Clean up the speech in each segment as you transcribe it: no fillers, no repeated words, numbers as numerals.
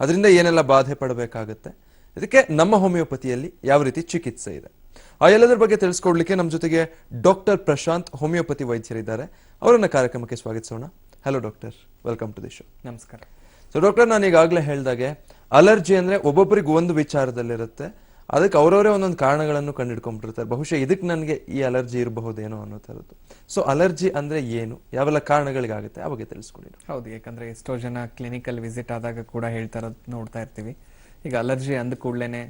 ಅದರಿಂದ ಏನೆಲ್ಲ ಬಾಧೆ ಪಡಬೇಕಾಗುತ್ತೆ, ಇದಕ್ಕೆ ನಮ್ಮ ಹೋಮಿಯೋಪತಿಯಲ್ಲಿ ಯಾವ ರೀತಿ ಚಿಕಿತ್ಸೆ ಇದೆ, ಆ ಎಲ್ಲದರ ಬಗ್ಗೆ ತಿಳಿಸ್ಕೊಡ್ಲಿಕ್ಕೆ ನಮ್ಮ ಜೊತೆಗೆ ಡಾಕ್ಟರ್ ಪ್ರಶಾಂತ್ ಹೋಮಿಯೋಪತಿ ವೈದ್ಯರಿದ್ದಾರೆ. ಅವರನ್ನ ಕಾರ್ಯಕ್ರಮಕ್ಕೆ ಸ್ವಾಗತಿಸೋಣ. Hello doctor, welcome to the show. ನಮಸ್ಕಾರ. ಸೊ ಡಾಕ್ಟರ್, ನಾನು ಈಗಾಗಲೇ ಹೇಳ್ದಾಗೆ ಅಲರ್ಜಿ ಅಂದ್ರೆ ಒಬ್ಬೊಬ್ಬರಿಗೆ ಒಂದು ವಿಚಾರದಲ್ಲಿರುತ್ತೆ, ಅದಕ್ಕೆ ಅವರವರೇ ಒಂದೊಂದು ಕಾರಣಗಳನ್ನು ಕಂಡುಹಿಡ್ಕೊಂಡ್ಬಿಟ್ಟಿರ್ತಾರೆ. ಬಹುಶಃ ಇದಕ್ಕೆ ನನಗೆ ಈ ಅಲರ್ಜಿ ಇರಬಹುದೇನೋ ಅನ್ನೋ ಥರದ್ದು. ಸೊ ಅಲರ್ಜಿ ಅಂದ್ರೆ ಏನು, ಯಾವೆಲ್ಲ ಕಾರಣಗಳಿಗಾಗುತ್ತೆ ಆ ಬಗ್ಗೆ ತಿಳಿಸ್ಕೊಡಿ. ಹೌದು, ಯಾಕಂದ್ರೆ ಎಷ್ಟೋ ಜನ ಕ್ಲಿನಿಕಲ್ ವಿಸಿಟ್ ಆದಾಗ ಕೂಡ ಹೇಳ್ತಾ ಇರೋದು ನೋಡ್ತಾ ಇರ್ತೀವಿ. ಈಗ ಅಲರ್ಜಿ ಅಂದ ಕೂಡಲೇ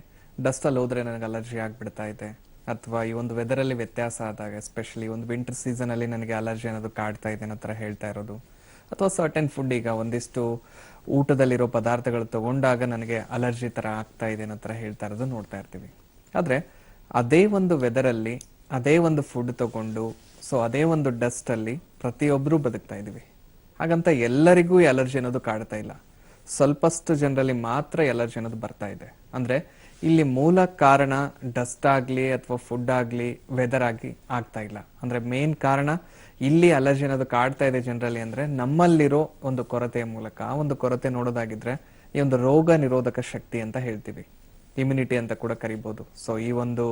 ಡಸ್ಟಲ್ಲಿ ಹೋದ್ರೆ ನನಗೆ ಅಲರ್ಜಿ ಆಗ್ಬಿಡ್ತಾ ಇದೆ, ಅಥವಾ ಈ ಒಂದು ವೆದರಲ್ಲಿ ವ್ಯತ್ಯಾಸ ಆದಾಗ, ಎಸ್ಪೆಷಲಿ ಒಂದು ವಿಂಟರ್ ಸೀಸನ್ ಅಲ್ಲಿ ನನಗೆ ಅಲರ್ಜಿ ಅನ್ನೋದು ಕಾಡ್ತಾ ಇದೆ ಅನ್ನೋ ಥರ ಹೇಳ್ತಾ ಇರೋದು, ಅಥವಾ ಸರ್ಟನ್ ಫುಡ್, ಈಗ ಒಂದಿಷ್ಟು ಊಟದಲ್ಲಿರೋ ಪದಾರ್ಥಗಳು ತಗೊಂಡಾಗ ನನಗೆ ಅಲರ್ಜಿ ತರ ಆಗ್ತಾ ಇದೆ ಅನ್ನೋ ಥರ ಹೇಳ್ತಾ ಇರೋದು ನೋಡ್ತಾ ಇರ್ತೀವಿ. ಆದ್ರೆ ಅದೇ ಒಂದು ವೆದರಲ್ಲಿ ಅದೇ ಒಂದು ಫುಡ್ ತಗೊಂಡು, ಸೊ ಅದೇ ಒಂದು ಡಸ್ಟ್ ಅಲ್ಲಿ ಪ್ರತಿಯೊಬ್ಬರು ಬದುಕ್ತಾ ಇದೀವಿ. ಹಾಗಂತ ಎಲ್ಲರಿಗೂ ಈ ಅಲರ್ಜಿ ಅನ್ನೋದು ಕಾಡ್ತಾ ಇಲ್ಲ. ಸ್ವಲ್ಪಷ್ಟು ಜನರಲ್ಲಿ ಮಾತ್ರ ಅಲರ್ಜಿ ಅನ್ನೋದು ಬರ್ತಾ ಇದೆ. ಅಂದ್ರೆ ಇಲ್ಲಿ ಮೂಲ ಕಾರಣ ಡಸ್ಟ್ ಆಗ್ಲಿ ಅಥವಾ ಫುಡ್ ಆಗ್ಲಿ ವೆದರ್ ಆಗಿ ಆಗ್ತಾ ಇಲ್ಲ. ಅಂದ್ರೆ ಮೇನ್ ಕಾರಣ ಇಲ್ಲಿ ಅಲರ್ಜಿ ಅನ್ನೋದು ಕಾಡ್ತಾ ಇದೆ ಜನರಲ್ಲಿ ಅಂದ್ರೆ ನಮ್ಮಲ್ಲಿರೋ ಒಂದು ಕೊರತೆಯ ಮೂಲಕ. ಆ ಒಂದು ಕೊರತೆ ನೋಡೋದಾಗಿದ್ರೆ ಈ ಒಂದು ರೋಗ ನಿರೋಧಕ ಶಕ್ತಿ ಅಂತ ಹೇಳ್ತೀವಿ, ಇಮ್ಯುನಿಟಿ ಅಂತ ಕೂಡ ಕರಿಬಹುದು. ಸೊ ಈ ಒಂದು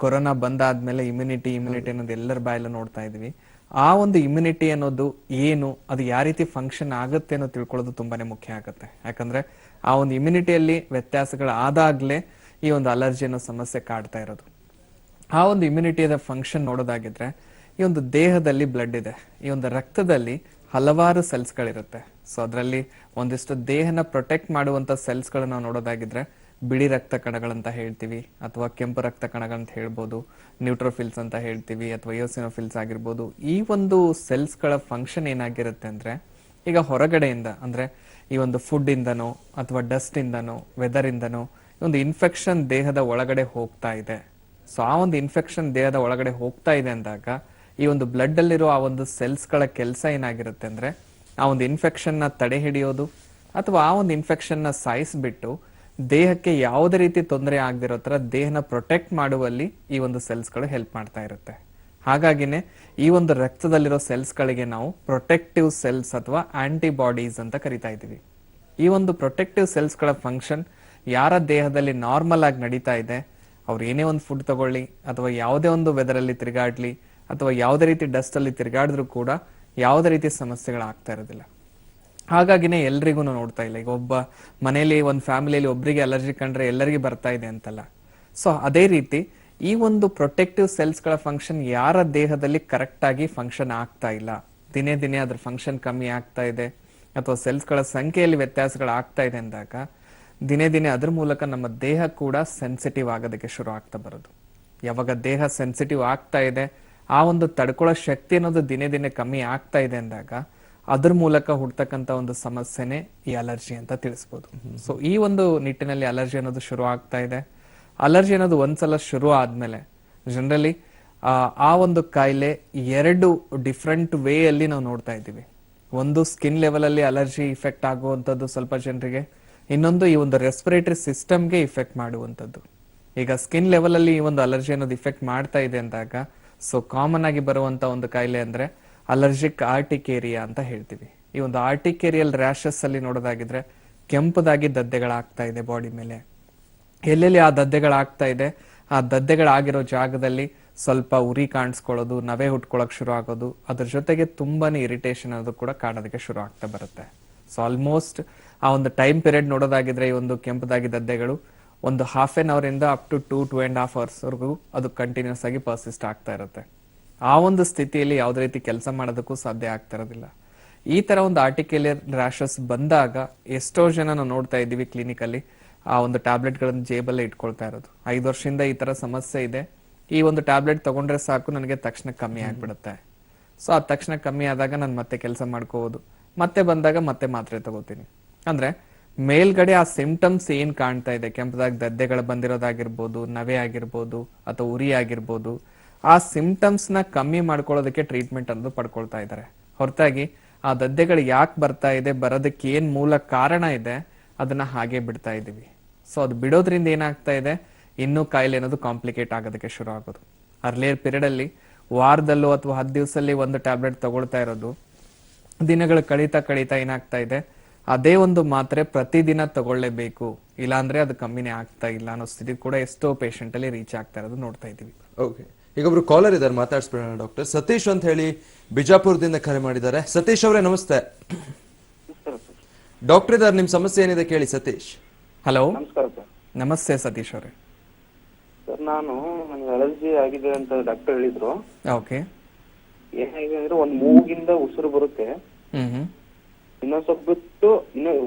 ಕೊರೋನಾ ಬಂದಾದ್ಮೇಲೆ ಇಮ್ಯುನಿಟಿ ಅನ್ನೋದು ಎಲ್ಲರ ಬಾಯಲ್ಲ ನೋಡ್ತಾ ಇದೀವಿ. ಆ ಒಂದು ಇಮ್ಯುನಿಟಿ ಅನ್ನೋದು ಏನು, ಅದು ಯಾವ ರೀತಿ ಫಂಕ್ಷನ್ ಆಗುತ್ತೆ ಅನ್ನೋ ತಿಳ್ಕೊಳ್ಳೋದು ತುಂಬಾನೇ ಮುಖ್ಯ ಆಗುತ್ತೆ. ಯಾಕಂದ್ರೆ ಆ ಒಂದು ಇಮ್ಯುನಿಟಿಯಲ್ಲಿ ವ್ಯತ್ಯಾಸಗಳಾದಾಗ್ಲೇ ಈ ಒಂದು ಅಲರ್ಜಿ ಅನ್ನೋ ಸಮಸ್ಯೆ ಕಾಡ್ತಾ ಇರೋದು. ಆ ಒಂದು ಇಮ್ಯುನಿಟಿಯ ಫಂಕ್ಷನ್ ನೋಡೋದಾಗಿದ್ರೆ ಈ ಒಂದು ದೇಹದಲ್ಲಿ ಬ್ಲಡ್ ಇದೆ, ಈ ಒಂದು ರಕ್ತದಲ್ಲಿ ಹಲವಾರು ಸೆಲ್ಸ್ಗಳಿರುತ್ತೆ. ಸೊ ಅದರಲ್ಲಿ ಒಂದಿಷ್ಟು ದೇಹನ ಪ್ರೊಟೆಕ್ಟ್ ಮಾಡುವಂತ ಸೆಲ್ಸ್ಗಳನ್ನ ನಾವು ನೋಡೋದಾಗಿದ್ರೆ ಬಿಳಿ ರಕ್ತ ಕಣಗಳಂತ ಹೇಳ್ತೀವಿ, ಅಥವಾ ಕೆಂಪು ರಕ್ತ ಕಣಗಳಂತ ಹೇಳ್ಬೋದು, ನ್ಯೂಟ್ರೋಫಿಲ್ಸ್ ಅಂತ ಹೇಳ್ತೀವಿ, ಅಥವಾ ಯೋಸಿನೋಫಿಲ್ಸ್ ಆಗಿರ್ಬೋದು. ಈ ಒಂದು ಸೆಲ್ಸ್ಗಳ ಫಂಕ್ಷನ್ ಏನಾಗಿರುತ್ತೆ ಅಂದ್ರೆ, ಈಗ ಹೊರಗಡೆಯಿಂದ ಅಂದ್ರೆ ಈ ಒಂದು ಫುಡ್ ಇಂದನೋ ಅಥವಾ ಡಸ್ಟ್ ಇಂದನೋ ವೆದರ್ ಇಂದನೋ ಒಂದು ಇನ್ಫೆಕ್ಷನ್ ದೇಹದ ಒಳಗಡೆ ಹೋಗ್ತಾ ಇದೆ. ಸೊ ಆ ಒಂದು ಇನ್ಫೆಕ್ಷನ್ ದೇಹದ ಒಳಗಡೆ ಹೋಗ್ತಾ ಇದೆ ಅಂದಾಗ ಈ ಒಂದು ಬ್ಲಡ್ ಅಲ್ಲಿರೋ ಆ ಒಂದು ಸೆಲ್ಸ್ಗಳ ಕೆಲಸ ಏನಾಗಿರುತ್ತೆ ಅಂದ್ರೆ, ಆ ಒಂದು ಇನ್ಫೆಕ್ಷನ್ ನ ತಡೆ ಹಿಡಿಯೋದು, ಅಥವಾ ಆ ಒಂದು ಇನ್ಫೆಕ್ಷನ್ ನ ಸಾಯಿಸ್ಬಿಟ್ಟು ದೇಹಕ್ಕೆ ಯಾವುದೇ ರೀತಿ ತೊಂದರೆ ಆಗದಿರೋ ತರ ದೇಹನ ಪ್ರೊಟೆಕ್ಟ್ ಮಾಡುವಲ್ಲಿ ಈ ಒಂದು ಸೆಲ್ಸ್ಗಳು ಹೆಲ್ಪ್ ಮಾಡ್ತಾ ಇರುತ್ತೆ. ಹಾಗಾಗಿನೇ ಈ ಒಂದು ರಕ್ತದಲ್ಲಿರೋ ಸೆಲ್ಸ್ಗಳಿಗೆ ನಾವು ಪ್ರೊಟೆಕ್ಟಿವ್ ಸೆಲ್ಸ್ ಅಥವಾ ಆಂಟಿಬಾಡೀಸ್ ಅಂತ ಕರಿತಾ ಇದೀವಿ. ಈ ಒಂದು ಪ್ರೊಟೆಕ್ಟಿವ್ ಸೆಲ್ಸ್ಗಳ ಫಂಕ್ಷನ್ ಯಾರ ದೇಹದಲ್ಲಿ ನಾರ್ಮಲ್ ಆಗಿ ನಡೀತಾ ಇದೆ, ಅವ್ರು ಏನೇ ಒಂದು ಫುಡ್ ತಗೊಳ್ಳಿ, ಅಥವಾ ಯಾವುದೇ ಒಂದು ವೆದರ್ ಅಲ್ಲಿ ತಿರುಗಾಡ್ಲಿ, ಅಥವಾ ಯಾವುದೇ ರೀತಿ ಡಸ್ಟ್ ಅಲ್ಲಿ ತಿರುಗಾಡಿದ್ರು ಕೂಡ ಯಾವುದೇ ರೀತಿ ಸಮಸ್ಯೆಗಳಾಗ್ತಾ ಇರೋದಿಲ್ಲ. ಹಾಗಾಗಿನೇ ಎಲ್ರಿಗೂ ನೋಡ್ತಾ ಇಲ್ಲ. ಈಗ ಒಬ್ಬ ಮನೆಯಲ್ಲಿ ಒಂದು ಫ್ಯಾಮಿಲಿಯಲ್ಲಿ ಒಬ್ಬರಿಗೆ ಅಲರ್ಜಿ ಕಂಡ್ರೆ ಎಲ್ಲರಿಗೂ ಬರ್ತಾ ಇದೆ ಅಂತಲ್ಲ. ಸೊ ಅದೇ ರೀತಿ ಈ ಒಂದು ಪ್ರೊಟೆಕ್ಟಿವ್ ಸೆಲ್ಸ್ಗಳ ಫಂಕ್ಷನ್ ಯಾರ ದೇಹದಲ್ಲಿ ಕರೆಕ್ಟ್ ಆಗಿ ಫಂಕ್ಷನ್ ಆಗ್ತಾ ಇಲ್ಲ, ದಿನೇ ದಿನೇ ಅದ್ರ ಫಂಕ್ಷನ್ ಕಮ್ಮಿ ಆಗ್ತಾ ಇದೆ, ಅಥವಾ ಸೆಲ್ಸ್ಗಳ ಸಂಖ್ಯೆಯಲ್ಲಿ ವ್ಯತ್ಯಾಸಗಳಾಗ್ತಾ ಇದೆ ಅಂದಾಗ ದಿನೇ ದಿನೇ ಅದ್ರ ಮೂಲಕ ನಮ್ಮ ದೇಹ ಕೂಡ ಸೆನ್ಸಿಟಿವ್ ಆಗೋದಕ್ಕೆ ಶುರು ಆಗ್ತಾ ಬರೋದು. ಯಾವಾಗ ದೇಹ ಸೆನ್ಸಿಟಿವ್ ಆಗ್ತಾ ಇದೆ, ಆ ಒಂದು ತಡ್ಕೊಳ್ಳೋ ಶಕ್ತಿ ಅನ್ನೋದು ದಿನೇ ದಿನೇ ಕಮ್ಮಿ ಆಗ್ತಾ ಇದೆ ಅಂದಾಗ ಅದ್ರ ಮೂಲಕ ಹುಡ್ತಕ್ಕಂತ ಒಂದು ಸಮಸ್ಯೆನೆ ಈ ಅಲರ್ಜಿ ಅಂತ ತಿಳಿಸ್ಬೋದು. ಸೊ ಈ ಒಂದು ನಿಟ್ಟಿನಲ್ಲಿ ಅಲರ್ಜಿ ಅನ್ನೋದು ಶುರು ಆಗ್ತಾ ಇದೆ. ಅಲರ್ಜಿ ಅನ್ನೋದು ಒಂದ್ಸಲ ಶುರು ಆದ್ಮೇಲೆ ಜನರಲಿ ಆ ಒಂದು ಕಾಯಿಲೆ ಎರಡು ಡಿಫ್ರೆಂಟ್ ವೇ ಅಲ್ಲಿ ನಾವು ನೋಡ್ತಾ ಇದ್ದೀವಿ. ಒಂದು ಸ್ಕಿನ್ ಲೆವೆಲ್ ಅಲ್ಲಿ ಅಲರ್ಜಿ ಇಫೆಕ್ಟ್ ಆಗುವಂತದ್ದು ಸ್ವಲ್ಪ ಜನರಿಗೆ, ಇನ್ನೊಂದು ಈ ಒಂದು ರೆಸ್ಪಿರೇಟರಿ ಸಿಸ್ಟಮ್ಗೆ ಇಫೆಕ್ಟ್ ಮಾಡುವಂಥದ್ದು. ಈಗ ಸ್ಕಿನ್ ಲೆವೆಲ್ ಅಲ್ಲಿ ಈ ಒಂದು ಅಲರ್ಜಿ ಅನ್ನೋದು ಇಫೆಕ್ಟ್ ಮಾಡ್ತಾ ಇದೆ ಅಂದಾಗ, ಸೊ ಕಾಮನ್ ಆಗಿ ಬರುವಂತ ಒಂದು ಕಾಯಿಲೆ ಅಂದ್ರೆ ಅಲರ್ಜಿಕ್ ಆರ್ಟಿಕೇರಿಯಾ ಅಂತ ಹೇಳ್ತೀವಿ. ಈ ಒಂದು ಆರ್ಟಿಕೇರಿಯಲ್ ರ್ಯಾಷಸ್ ಅಲ್ಲಿ ನೋಡೋದಾಗಿದ್ರೆ ಕೆಂಪದಾಗಿ ದದ್ದೆಗಳಾಗ್ತಾ ಇದೆ ಬಾಡಿ ಮೇಲೆ. ಎಲ್ಲೆಲ್ಲಿ ಆ ದದ್ದೆಗಳಾಗ್ತಾ ಇದೆ, ಆ ದದ್ದೆಗಳಾಗಿರೋ ಜಾಗದಲ್ಲಿ ಸ್ವಲ್ಪ ಉರಿ ಕಾಣಿಸ್ಕೊಳ್ಳೋದು, ನವೆ ಹುಟ್ಕೊಳಕ್ ಶುರು ಆಗೋದು, ಅದ್ರ ಜೊತೆಗೆ ತುಂಬಾನೇ ಇರಿಟೇಷನ್ ಅನ್ನೋದು ಕೂಡ ಕಾಣೋದಕ್ಕೆ ಶುರು ಆಗ್ತಾ ಬರುತ್ತೆ. ಸೊ ಆಲ್ಮೋಸ್ಟ್ ಆ ಒಂದು ಟೈಮ್ ಪೀರಿಯಡ್ ನೋಡೋದಾಗಿದ್ರೆ ಈ ಒಂದು ಕೆಂಪದಾಗಿ ದದ್ದೆಗಳು ಒಂದು ಹಾಫ್ ಎನ್ ಅವರ್ ಇಂದ ಅಪ್ ಟು 2.5 hours ವರೆಗೂ ಅದು ಕಂಟಿನ್ಯೂಸ್ ಆಗಿ ಪರ್ಸಿಸ್ಟ್ ಆಗ್ತಾ ಇರುತ್ತೆ. ಆ ಒಂದು ಸ್ಥಿತಿಯಲ್ಲಿ ಯಾವುದೇ ರೀತಿ ಕೆಲಸ ಮಾಡೋದಕ್ಕೂ ಸಾಧ್ಯ ಆಗ್ತಾ ಇರೋದಿಲ್ಲ. ಈ ತರ ಒಂದು ಆರ್ಟಿಕ್ಯುಲರ್ ರ್ಯಾಷಸ್ ಬಂದಾಗ ಎಷ್ಟೋ ಜನ ನಾವು ನೋಡ್ತಾ ಇದೀವಿ ಕ್ಲಿನಿಕಲ್ಲಿ ಆ ಒಂದು ಟ್ಯಾಬ್ಲೆಟ್ ಗಳನ್ನ ಜೇಬಲ್ಲೇ ಇಟ್ಕೊಳ್ತಾ ಇರೋದು. 5 ವರ್ಷದಿಂದ ಈ ತರ ಸಮಸ್ಯೆ ಇದೆ, ಈ ಒಂದು ಟ್ಯಾಬ್ಲೆಟ್ ತಗೊಂಡ್ರೆ ಸಾಕು ನನಗೆ ತಕ್ಷಣ ಕಮ್ಮಿ ಆಗ್ಬಿಡುತ್ತೆ. ಸೊ ಆ ತಕ್ಷಣ ಕಮ್ಮಿ ಆದಾಗ ನಾನು ಮತ್ತೆ ಕೆಲಸ ಮಾಡ್ಕೋಬಹುದು, ಮತ್ತೆ ಬಂದಾಗ ಮತ್ತೆ ಮಾತ್ರೆ ತಗೋತೀನಿ. ಅಂದ್ರೆ ಮೇಲ್ಗಡೆ ಆ ಸಿಂಪ್ಟಮ್ಸ್ ಏನ್ ಕಾಣ್ತಾ ಇದೆ, ಕೆಂಪದಾಗಿ ದದ್ದೆಗಳು ಬಂದಿರೋದಾಗಿರ್ಬೋದು, ನವೆ ಆಗಿರ್ಬೋದು, ಅಥವಾ ಉರಿ ಆಗಿರ್ಬೋದು, ಆ ಸಿಂಪ್ಟಮ್ಸ್ ನ ಕಮ್ಮಿ ಮಾಡ್ಕೊಳ್ಳೋದಕ್ಕೆ ಟ್ರೀಟ್ಮೆಂಟ್ ಅನ್ನೋದು ಪಡ್ಕೊಳ್ತಾ ಇದ್ದಾರೆ. ಹೊರತಾಗಿ ಆ ದದ್ದೆಗಳು ಯಾಕೆ ಬರ್ತಾ ಇದೆ, ಬರೋದಕ್ಕೆ ಏನ್ ಮೂಲ ಕಾರಣ ಇದೆ, ಅದನ್ನ ಹಾಗೆ ಬಿಡ್ತಾ ಇದೀವಿ. ಸೊ ಅದು ಬಿಡೋದ್ರಿಂದ ಏನಾಗ್ತಾ ಇದೆ, ಇನ್ನೂ ಕಾಯಿಲೆ ಅನ್ನೋದು ಕಾಂಪ್ಲಿಕೇಟ್ ಆಗೋದಕ್ಕೆ ಶುರು ಆಗೋದು. ಅರ್ಲಿಯರ್ ಪೀರಿಯಡ್ ಅಲ್ಲಿ ವಾರದಲ್ಲೋ ಅಥವಾ 10 ದಿವಸದಲ್ಲಿ ಒಂದು ಟ್ಯಾಬ್ಲೆಟ್ ತಗೊಳ್ತಾ ಇರೋದು ದಿನಗಳು ಕಳೀತಾ ಕಳೀತಾ ಏನಾಗ್ತಾ ಇದೆ, ಅದೇ ಒಂದು ಮಾತ್ರೆ ಪ್ರತಿದಿನ ತಗೊಳ್ಳೇಬೇಕು, ಇಲ್ಲಾಂದ್ರೆ ಅದು ಕಮ್ಮಿನೇ ಆಗ್ತಾ ಇಲ್ಲ ಅನ್ನೋ ಸ್ಥಿತಿ ಕೂಡ ಎಷ್ಟೋ ಪೇಷಂಟ್ ಅಲ್ಲಿ ರೀಚ್ ಆಗ್ತಾ ಇರೋದು ನೋಡ್ತಾ ಇದೀವಿ. ಓಕೆ, ಈಗ ಒಬ್ರು ಕಾಲರ್ ಇದ್ದಾರೆ, ಮಾತಾಡ್ಸ್ಬಿಡೋಣ ಡಾಕ್ಟರ್. ಸತೀಶ್ ಅಂತ ಹೇಳಿ ಬಿಜಾಪುರದಿಂದ ಕರೆ ಮಾಡಿದ್ದಾರೆ. ಸತೀಶ್ ಅವರೇ ನಮಸ್ತೆ. ಡಾಕ್ಟರ್ ಇದ್ದಾರೆ, ನಿಮ್ ಸಮಸ್ಯೆ ಏನಿದೆ ಕೇಳಿ ಸತೀಶ್. ಹಲೋ, ನಮಸ್ಕಾರ ಸರ್. ನಮಸ್ತೆ ಸತೀಶ್ ಅವರೇ. ಸರ್ ನನಗೆ ಅಲರ್ಜಿ ಆಗಿದೆ ಅಂತ ಡಾಕ್ಟರ್ ಹೇಳಿದ್ರು. ಓಕೆ. ಏನಾಗಿದೆ ಅಂದ್ರೆ ಒಂದ್ ಮೂಗಿಂದ ಉಸಿರು ಬರುತ್ತೆ, ಹ್ಮ್. ಇನ್ನೊಂದ್ ಸ್ವಲ್ಪ ಬಿಟ್ಟು